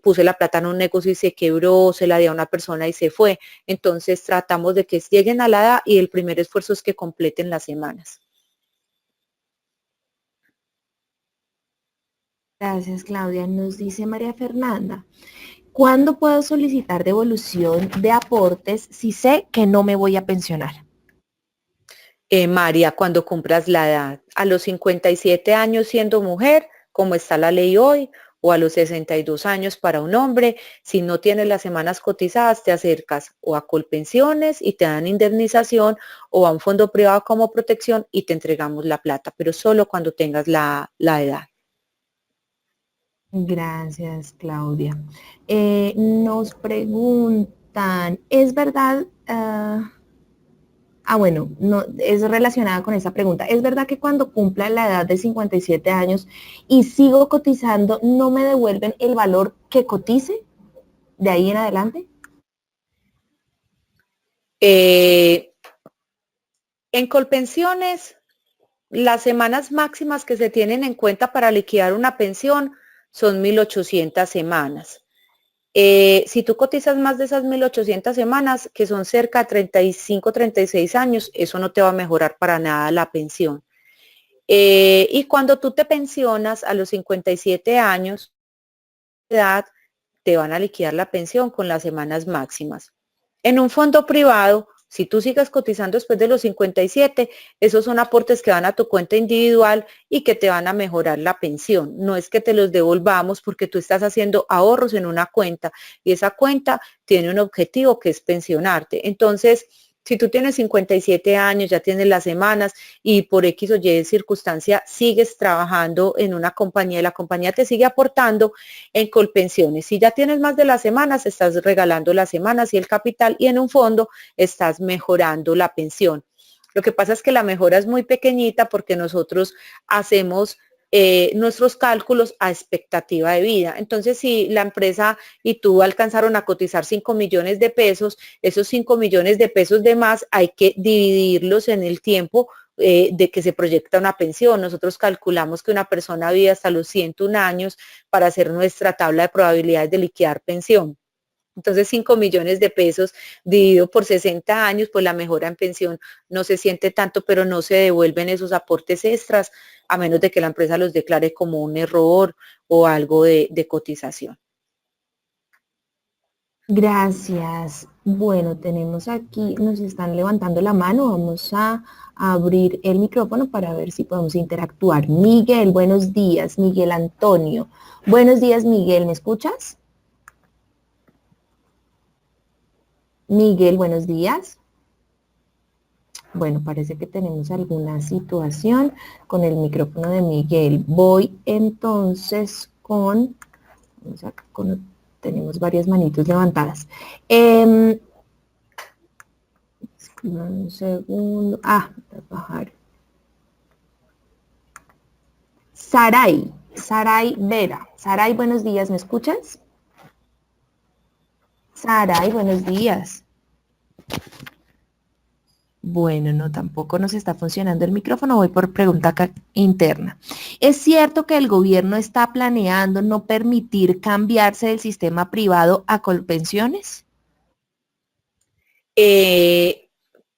puse la plata en un negocio y se quebró, se la di a una persona y se fue. Entonces tratamos de que lleguen a la edad y el primer esfuerzo es que completen las semanas. Gracias, Claudia. Nos dice María Fernanda. ¿Cuándo puedo solicitar devolución de aportes si sé que no me voy a pensionar? María, cuando cumplas la edad, a los 57 años siendo mujer, como está la ley hoy, o a los 62 años para un hombre, si no tienes las semanas cotizadas, te acercas o a Colpensiones y te dan indemnización o a un fondo privado como Protección y te entregamos la plata, pero solo cuando tengas la edad. Gracias, Claudia. Nos preguntan, ¿es verdad? Bueno, no, es relacionada con esa pregunta. ¿Es verdad que cuando cumpla la edad de 57 años y sigo cotizando, no me devuelven el valor que cotice de ahí en adelante? En Colpensiones, las semanas máximas que se tienen en cuenta para liquidar una pensión son 1.800 semanas. Si tú cotizas más de esas 1.800 semanas, que son cerca de 35, 36 años, eso no te va a mejorar para nada la pensión. Y cuando tú te pensionas a los 57 años de edad, te van a liquidar la pensión con las semanas máximas. En un fondo privado, Si tú sigues cotizando después de los 57, esos son aportes que van a tu cuenta individual y que te van a mejorar la pensión. No es que te los devolvamos porque tú estás haciendo ahorros en una cuenta y esa cuenta tiene un objetivo que es pensionarte. Entonces, si tú tienes 57 años, ya tienes las semanas y por X o Y circunstancia sigues trabajando en una compañía y la compañía te sigue aportando en Colpensiones. Si ya tienes más de las semanas, estás regalando las semanas y el capital y en un fondo estás mejorando la pensión. Lo que pasa es que la mejora es muy pequeñita porque nosotros hacemos nuestros cálculos a expectativa de vida. Entonces, si la empresa y tú alcanzaron a cotizar 5 millones de pesos, esos 5 millones de pesos de más hay que dividirlos en el tiempo de que se proyecta una pensión. Nosotros calculamos que una persona vive hasta los 101 años para hacer nuestra tabla de probabilidades de liquidar pensión. Entonces, 5 millones de pesos dividido por 60 años, pues la mejora en pensión no se siente tanto, pero no se devuelven esos aportes extras, a menos de que la empresa los declare como un error o algo de cotización. Gracias. Bueno, tenemos aquí, nos están levantando la mano. Vamos a abrir el micrófono para ver si podemos interactuar. Miguel, buenos días. Miguel Antonio. Buenos días, Miguel. ¿Me escuchas? Miguel, buenos días. Bueno, parece que tenemos alguna situación con el micrófono de Miguel. Voy entonces tenemos varias manitos levantadas. Un segundo. Voy a bajar. Saray Vera. Saray, buenos días, ¿me escuchas? Saray, buenos días. Bueno, no, tampoco nos está funcionando el micrófono. Voy por pregunta interna. ¿Es cierto que el gobierno está planeando no permitir cambiarse del sistema privado a Colpensiones?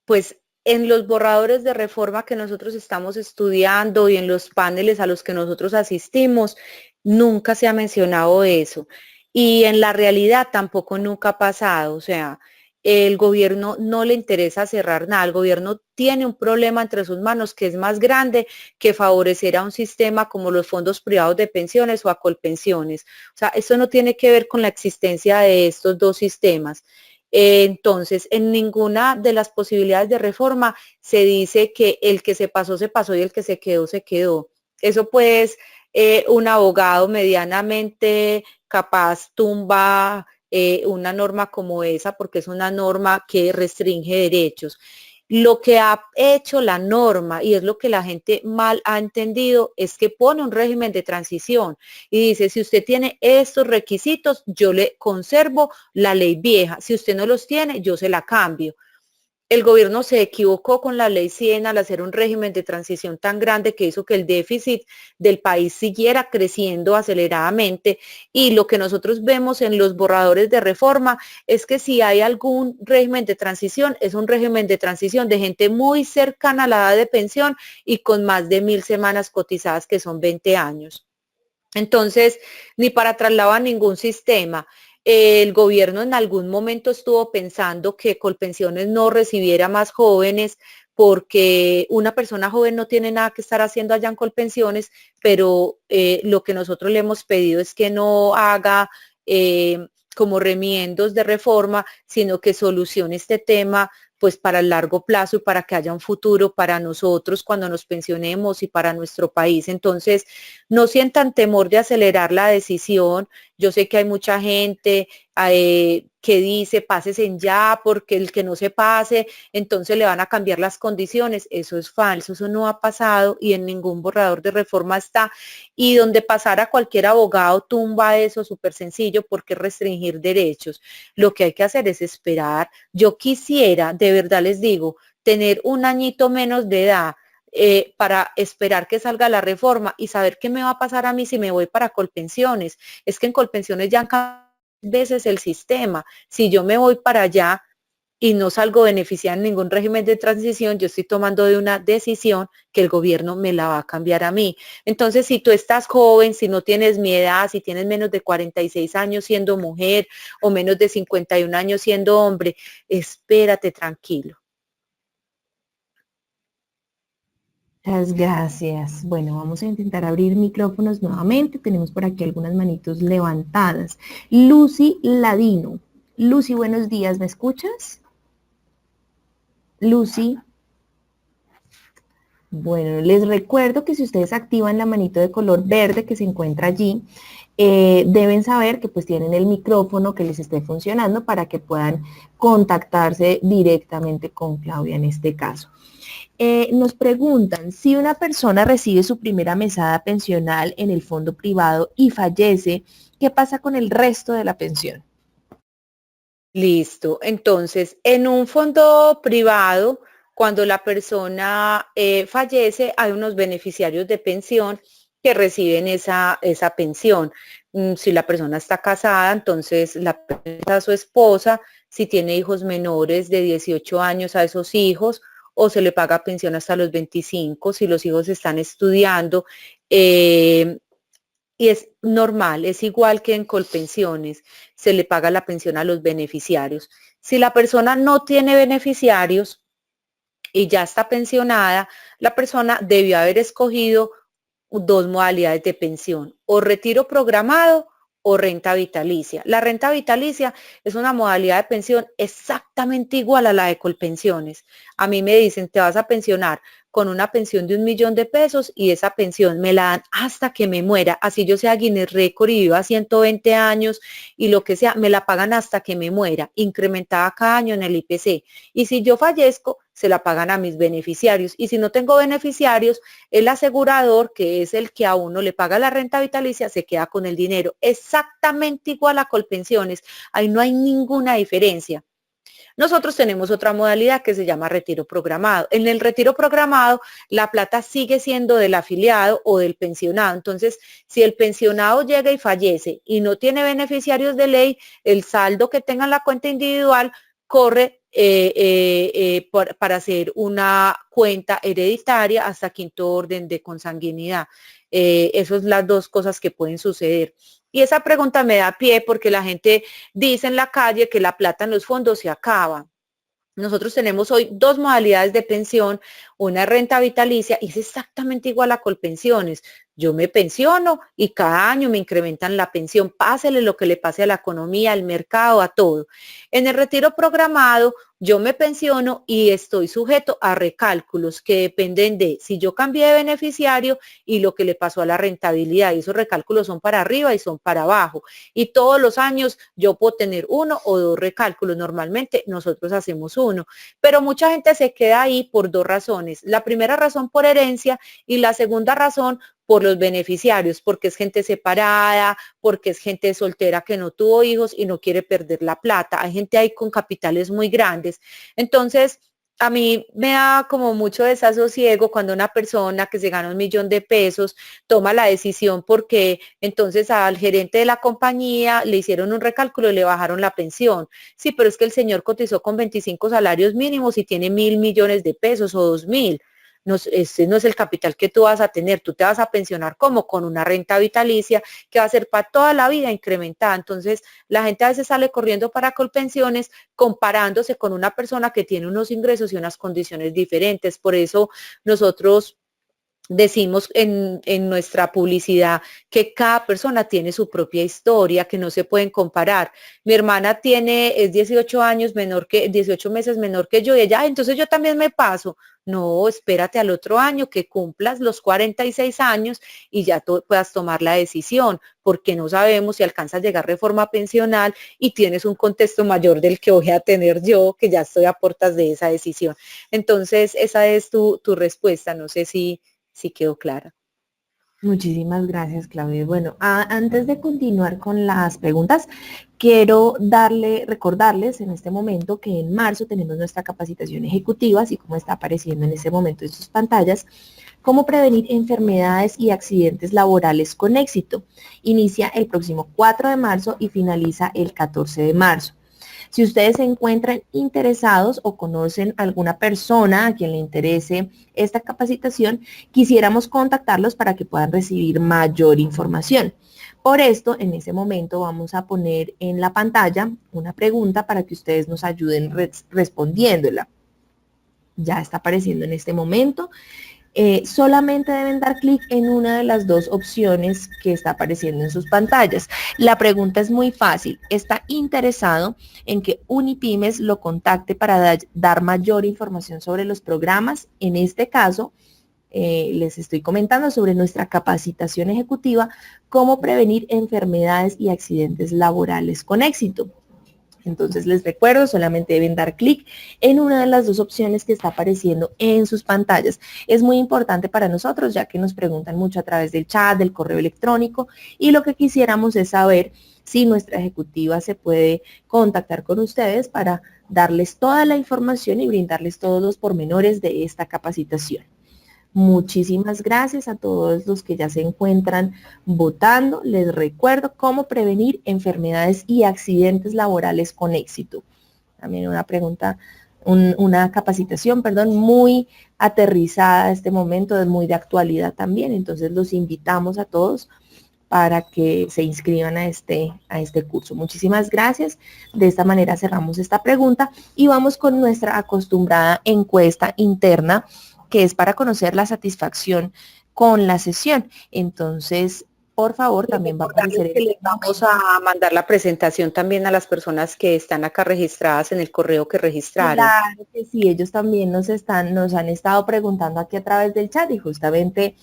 Pues en los borradores de reforma que nosotros estamos estudiando y en los paneles a los que nosotros asistimos, nunca se ha mencionado eso. Y en la realidad tampoco nunca ha pasado. O sea, el gobierno no le interesa cerrar nada. El gobierno tiene un problema entre sus manos que es más grande que favorecer a un sistema como los fondos privados de pensiones o a Colpensiones. O sea, eso no tiene que ver con la existencia de estos dos sistemas. Entonces, en ninguna de las posibilidades de reforma se dice que el que se pasó y el que se quedó, se quedó. Eso pues, un abogado medianamente capaz tumba una norma como esa porque es una norma que restringe derechos. Lo que ha hecho la norma, y es lo que la gente mal ha entendido, es que pone un régimen de transición y dice, si usted tiene estos requisitos, yo le conservo la ley vieja. Si usted no los tiene, yo se la cambio. El gobierno se equivocó con la ley 100 al hacer un régimen de transición tan grande que hizo que el déficit del país siguiera creciendo aceleradamente y lo que nosotros vemos en los borradores de reforma es que si hay algún régimen de transición, es un régimen de transición de gente muy cercana a la edad de pensión y con más de 1000 semanas cotizadas que son 20 años. Entonces, ni para traslado a ningún sistema. El gobierno en algún momento estuvo pensando que Colpensiones no recibiera más jóvenes porque una persona joven no tiene nada que estar haciendo allá en Colpensiones, pero lo que nosotros le hemos pedido es que no haga como remiendos de reforma, sino que solucione este tema pues para el largo plazo y para que haya un futuro para nosotros cuando nos pensionemos y para nuestro país. Entonces, no sientan temor de acelerar la decisión. Yo sé que hay mucha gente que dice, pásense en ya, porque el que no se pase, entonces le van a cambiar las condiciones. Eso es falso, eso no ha pasado y en ningún borrador de reforma está. Y donde pasara cualquier abogado tumba eso súper sencillo porque restringir derechos. Lo que hay que hacer es esperar. Yo quisiera, de verdad les digo, tener un añito menos de edad para esperar que salga la reforma y saber qué me va a pasar a mí si me voy para Colpensiones. Es que en Colpensiones ya han cambiado veces el sistema. Si yo me voy para allá y no salgo beneficiada en ningún régimen de transición, yo estoy tomando de una decisión que el gobierno me la va a cambiar a mí. Entonces, si tú estás joven, si no tienes mi edad, si tienes menos de 46 años siendo mujer o menos de 51 años siendo hombre, espérate tranquilo. Muchas gracias. Bueno, vamos a intentar abrir micrófonos nuevamente. Tenemos por aquí algunas manitos levantadas. Lucy Ladino. Lucy, buenos días, ¿me escuchas? Lucy. Bueno, les recuerdo que si ustedes activan la manito de color verde que se encuentra allí, deben saber que pues tienen el micrófono que les esté funcionando para que puedan contactarse directamente con Claudia en este caso. Nos preguntan, si una persona recibe su primera mesada pensional en el fondo privado y fallece, ¿qué pasa con el resto de la pensión? Listo. Entonces, en un fondo privado, cuando la persona fallece, hay unos beneficiarios de pensión que reciben esa pensión. Si la persona está casada, entonces la a su esposa, si tiene hijos menores de 18 años a esos hijos, o se le paga pensión hasta los 25, si los hijos están estudiando. eh, y es normal, es igual que en Colpensiones, se le paga la pensión a los beneficiarios. Si la persona no tiene beneficiarios y ya está pensionada, la persona debió haber escogido dos modalidades de pensión, o retiro programado o renta vitalicia. La renta vitalicia es una modalidad de pensión exactamente igual a la de Colpensiones. A mí me dicen, te vas a pensionar con una pensión de 1.000.000 de pesos y esa pensión me la dan hasta que me muera. Así yo sea Guinness Récord y viva 120 años y lo que sea, me la pagan hasta que me muera, incrementada cada año en el IPC. Y si yo fallezco, se la pagan a mis beneficiarios. Y si no tengo beneficiarios, el asegurador, que es el que a uno le paga la renta vitalicia, se queda con el dinero. Exactamente igual a Colpensiones. Ahí no hay ninguna diferencia. Nosotros tenemos otra modalidad que se llama retiro programado. En el retiro programado, la plata sigue siendo del afiliado o del pensionado. Entonces, si el pensionado llega y fallece y no tiene beneficiarios de ley, el saldo que tenga en la cuenta individual corre para hacer una cuenta hereditaria hasta quinto orden de consanguinidad. Esas son las dos cosas que pueden suceder. Y esa pregunta me da pie porque la gente dice en la calle que la plata en los fondos se acaba. Nosotros tenemos hoy dos modalidades de pensión, una renta vitalicia y es exactamente igual a Colpensiones. Yo me pensiono y cada año me incrementan la pensión, pásele lo que le pase a la economía, al mercado, a todo. En el retiro programado, yo me pensiono y estoy sujeto a recálculos que dependen de si yo cambié de beneficiario y lo que le pasó a la rentabilidad. Y esos recálculos son para arriba y son para abajo. Y todos los años yo puedo tener uno o dos recálculos. Normalmente nosotros hacemos uno, pero mucha gente se queda ahí por dos razones. La primera razón por herencia y la segunda razón por los beneficiarios, porque es gente separada, porque es gente soltera que no tuvo hijos y no quiere perder la plata. Hay gente ahí con capitales muy grandes. Entonces, a mí me da como mucho desasosiego cuando una persona que se gana 1.000.000 de pesos toma la decisión porque entonces al gerente de la compañía le hicieron un recálculo y le bajaron la pensión. Sí, pero es que el señor cotizó con 25 salarios mínimos y tiene 1.000.000.000 de pesos o 2.000. No, ese no es el capital que tú vas a tener, tú te vas a pensionar como con una renta vitalicia que va a ser para toda la vida incrementada. Entonces, la gente a veces sale corriendo para Colpensiones comparándose con una persona que tiene unos ingresos y unas condiciones diferentes. Por eso nosotros decimos en nuestra publicidad que cada persona tiene su propia historia, que no se pueden comparar. Mi hermana es 18 años menor 18 meses menor que yo y ella, entonces yo también me paso. No, espérate al otro año que cumplas los 46 años y ya puedas tomar la decisión, porque no sabemos si alcanzas a llegar reforma pensional y tienes un contexto mayor del que voy a tener yo, que ya estoy a puertas de esa decisión. Entonces, esa es tu respuesta. No sé si quedó clara. Muchísimas gracias, Claudia. Bueno, antes de continuar con las preguntas, quiero recordarles en este momento que en marzo tenemos nuestra capacitación ejecutiva, así como está apareciendo en este momento en sus pantallas, cómo prevenir enfermedades y accidentes laborales con éxito. Inicia el próximo 4 de marzo y finaliza el 14 de marzo. Si ustedes se encuentran interesados o conocen alguna persona a quien le interese esta capacitación, quisiéramos contactarlos para que puedan recibir mayor información. Por esto, en ese momento vamos a poner en la pantalla una pregunta para que ustedes nos ayuden respondiéndola. Ya está apareciendo en este momento. solamente deben dar clic en una de las dos opciones que está apareciendo en sus pantallas. La pregunta es muy fácil. ¿Está interesado en que Unipymes lo contacte para dar mayor información sobre los programas? En este caso, les estoy comentando sobre nuestra capacitación ejecutiva, cómo prevenir enfermedades y accidentes laborales con éxito. Entonces les recuerdo, solamente deben dar clic en una de las dos opciones que está apareciendo en sus pantallas. Es muy importante para nosotros, ya que nos preguntan mucho a través del chat, del correo electrónico, y lo que quisiéramos es saber si nuestra ejecutiva se puede contactar con ustedes para darles toda la información y brindarles todos los pormenores de esta capacitación. Muchísimas gracias a todos los que ya se encuentran votando. Les recuerdo cómo prevenir enfermedades y accidentes laborales con éxito. También una pregunta, una capacitación, perdón, muy aterrizada a este momento, es muy de actualidad también. Entonces los invitamos a todos para que se inscriban a este curso. Muchísimas gracias. De esta manera cerramos esta pregunta y vamos con nuestra acostumbrada encuesta interna, que es para conocer la satisfacción con la sesión. Entonces, por favor, también va a aparecer. Que les vamos a mandar la presentación también a las personas que están acá registradas en el correo que registraron. Claro que sí, ellos también nos han estado preguntando aquí a través del chat y justamente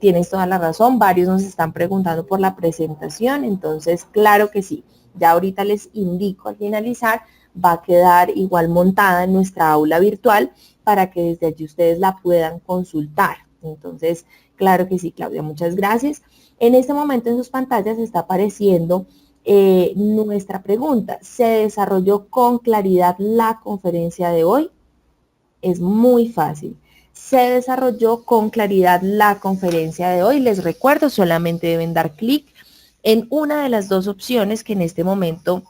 tienes toda la razón, varios nos están preguntando por la presentación, entonces claro que sí, ya ahorita les indico al finalizar, va a quedar igual montada en nuestra aula virtual para que desde allí ustedes la puedan consultar. Entonces, claro que sí, Claudia, muchas gracias. En este momento en sus pantallas está apareciendo nuestra pregunta. ¿Se desarrolló con claridad la conferencia de hoy? Es muy fácil. Se desarrolló con claridad la conferencia de hoy. Les recuerdo, solamente deben dar clic en una de las dos opciones que en este momento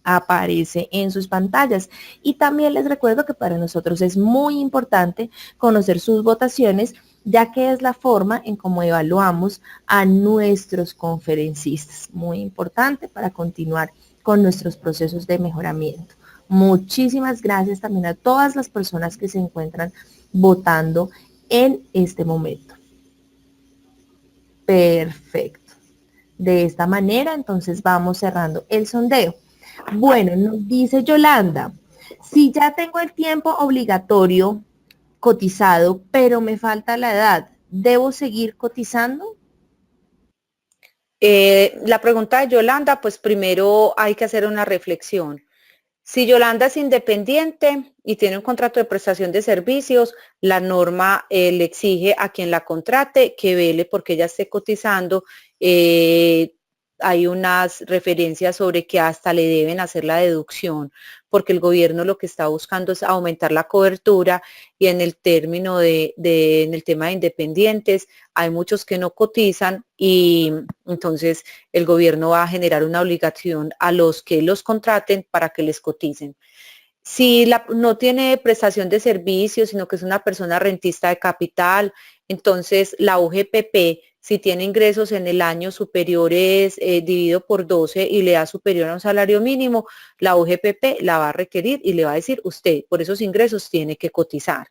aparece en sus pantallas. Y también les recuerdo que para nosotros es muy importante conocer sus votaciones, ya que es la forma en cómo evaluamos a nuestros conferencistas. Muy importante para continuar con nuestros procesos de mejoramiento. Muchísimas gracias también a todas las personas que se encuentran votando en este momento. Perfecto. De esta manera, entonces vamos cerrando el sondeo. Bueno, nos dice Yolanda, si ya tengo el tiempo obligatorio cotizado, pero me falta la edad, ¿debo seguir cotizando? La pregunta de Yolanda, pues primero hay que hacer una reflexión. Si Yolanda es independiente y tiene un contrato de prestación de servicios, la norma le exige a quien la contrate que vele porque ella esté cotizando. Hay unas referencias sobre que hasta le deben hacer la deducción, porque el gobierno lo que está buscando es aumentar la cobertura y en el término en el tema de independientes, hay muchos que no cotizan y entonces el gobierno va a generar una obligación a los que los contraten para que les coticen. Si no tiene prestación de servicios, sino que es una persona rentista de capital, entonces la UGPP, si tiene ingresos en el año superiores dividido por 12 y le da superior a un salario mínimo, la UGPP la va a requerir y le va a decir, usted por esos ingresos tiene que cotizar.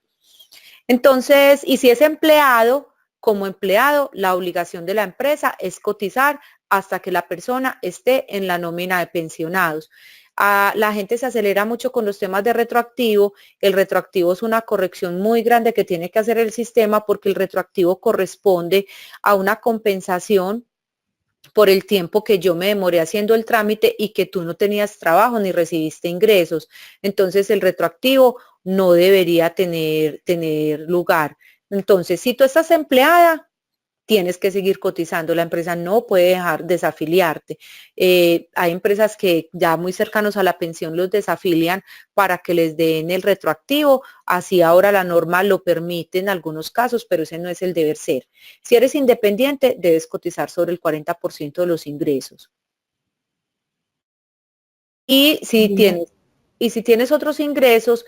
Entonces, y si es empleado, como empleado, la obligación de la empresa es cotizar hasta que la persona esté en la nómina de pensionados. La gente se acelera mucho con los temas de retroactivo. El retroactivo es una corrección muy grande que tiene que hacer el sistema porque el retroactivo corresponde a una compensación por el tiempo que yo me demoré haciendo el trámite y que tú no tenías trabajo ni recibiste ingresos. Entonces el retroactivo no debería tener lugar. Entonces, si tú estás empleada, tienes que seguir cotizando. La empresa no puede dejar desafiliarte. Hay empresas que ya muy cercanos a la pensión los desafilian para que les den el retroactivo. Así ahora la norma lo permite en algunos casos, pero ese no es el deber ser. Si eres independiente, debes cotizar sobre el 40% de los ingresos. Y si tienes otros ingresos,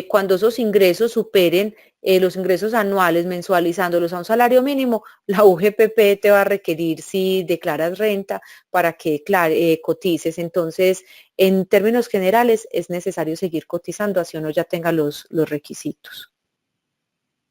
cuando esos ingresos superen los ingresos anuales, mensualizándolos a un salario mínimo, la UGPP te va a requerir si declaras renta para que cotices. Entonces, en términos generales, es necesario seguir cotizando, así uno ya tenga los requisitos.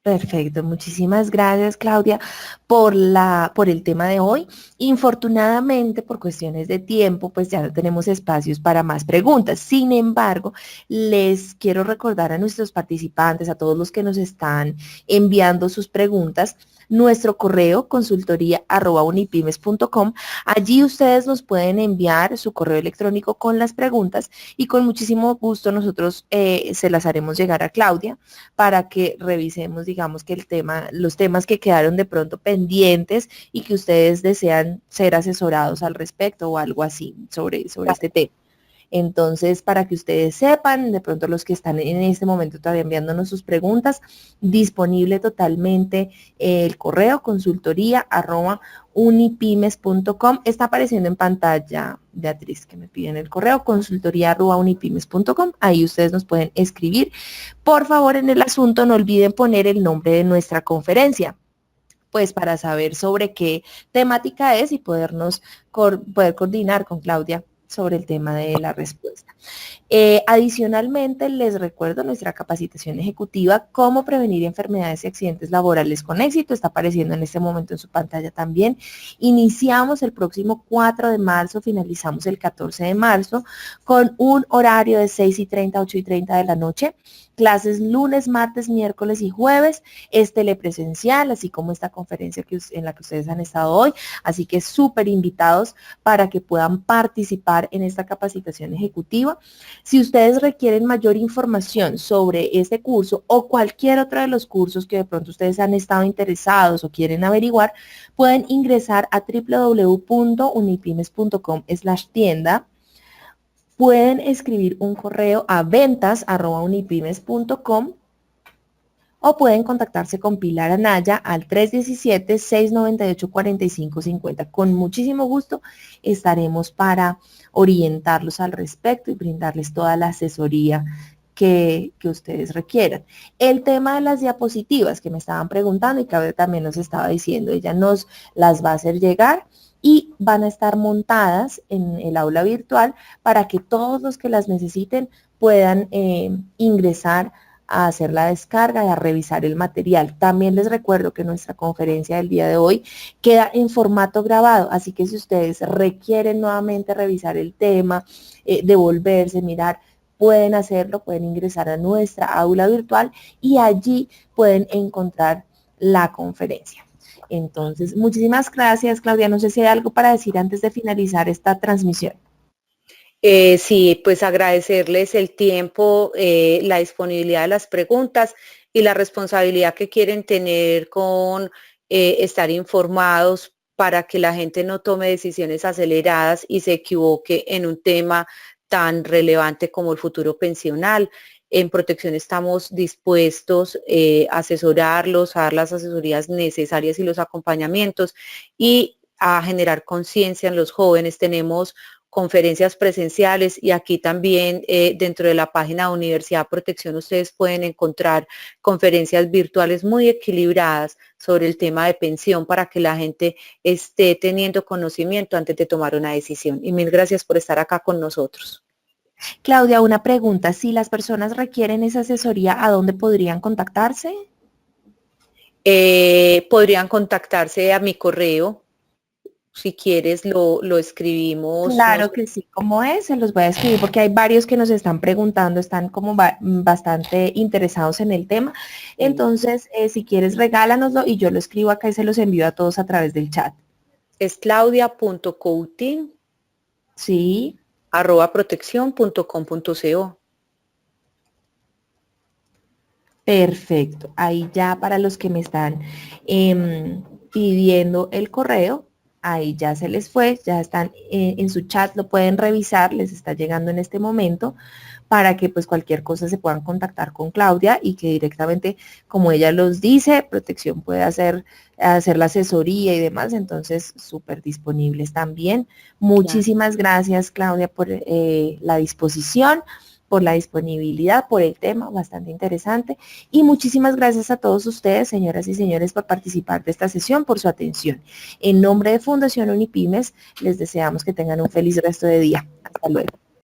Perfecto, muchísimas gracias Claudia por el tema de hoy. Infortunadamente, por cuestiones de tiempo, pues ya no tenemos espacios para más preguntas. Sin embargo, les quiero recordar a nuestros participantes, a todos los que nos están enviando sus preguntas, nuestro correo consultoría@unipymes.com. Allí ustedes nos pueden enviar su correo electrónico con las preguntas y con muchísimo gusto nosotros se las haremos llegar a Claudia para que revisemos, digamos, que los temas que quedaron de pronto pendientes y que ustedes desean ser asesorados al respecto o algo así sobre este tema. Entonces, para que ustedes sepan, de pronto los que están en este momento todavía enviándonos sus preguntas, disponible totalmente el correo consultoría@unipymes.com. Está apareciendo en pantalla, Beatriz, que me piden el correo consultoría@unipymes.com. Ahí ustedes nos pueden escribir. Por favor, en el asunto no olviden poner el nombre de nuestra conferencia, pues para saber sobre qué temática es y poder coordinar con Claudia sobre el tema de la respuesta. Adicionalmente, les recuerdo nuestra capacitación ejecutiva, cómo prevenir enfermedades y accidentes laborales con éxito, está apareciendo en este momento en su pantalla también. Iniciamos el próximo 4 de marzo, finalizamos el 14 de marzo, con un horario de 6:30 a 8:30 de la noche. Clases lunes, martes, miércoles y jueves, es telepresencial, así como esta conferencia en la que ustedes han estado hoy, así que súper invitados para que puedan participar en esta capacitación ejecutiva. Si ustedes requieren mayor información sobre este curso o cualquier otro de los cursos que de pronto ustedes han estado interesados o quieren averiguar, pueden ingresar a www.unipymes.com/tienda. Pueden escribir un correo a ventas@unipymes.com o pueden contactarse con Pilar Anaya al 317-698-4550. Con muchísimo gusto estaremos para orientarlos al respecto y brindarles toda la asesoría que ustedes requieran. El tema de las diapositivas que me estaban preguntando y que también nos estaba diciendo, ella nos las va a hacer llegar y van a estar montadas en el aula virtual para que todos los que las necesiten puedan ingresar a hacer la descarga y a revisar el material. También les recuerdo que nuestra conferencia del día de hoy queda en formato grabado, así que si ustedes requieren nuevamente revisar el tema, devolverse, mirar, pueden hacerlo, pueden ingresar a nuestra aula virtual y allí pueden encontrar la conferencia. Entonces, muchísimas gracias, Claudia. No sé si hay algo para decir antes de finalizar esta transmisión. Sí, pues agradecerles el tiempo, la disponibilidad de las preguntas y la responsabilidad que quieren tener con estar informados para que la gente no tome decisiones aceleradas y se equivoque en un tema tan relevante como el futuro pensional. En Protección estamos dispuestos a asesorarlos, a dar las asesorías necesarias y los acompañamientos y a generar conciencia en los jóvenes. Tenemos conferencias presenciales y aquí también dentro de la página de Universidad Protección ustedes pueden encontrar conferencias virtuales muy equilibradas sobre el tema de pensión para que la gente esté teniendo conocimiento antes de tomar una decisión. Y mil gracias por estar acá con nosotros. Claudia, una pregunta. Si las personas requieren esa asesoría, ¿a dónde podrían contactarse? Podrían contactarse a mi correo. Si quieres, lo escribimos. Claro que sí, ¿cómo es? Se los voy a escribir porque hay varios que nos están preguntando, están como bastante interesados en el tema. Entonces, si quieres, regálanoslo y yo lo escribo acá y se los envío a todos a través del chat. Es claudia.coutin. Sí. @proteccion.com.co. Perfecto. Ahí ya para los que me están pidiendo el correo, ahí ya se les fue, ya están en su chat, lo pueden revisar, les está llegando en este momento para que pues cualquier cosa se puedan contactar con Claudia y que directamente, como ella los dice, Protección puede hacer la asesoría y demás, entonces súper disponibles también. Muchísimas gracias, Claudia, por la disposición, por la disponibilidad, por el tema, bastante interesante. Y muchísimas gracias a todos ustedes, señoras y señores, por participar de esta sesión, por su atención. En nombre de Fundación Unipymes, les deseamos que tengan un feliz resto de día. Hasta luego.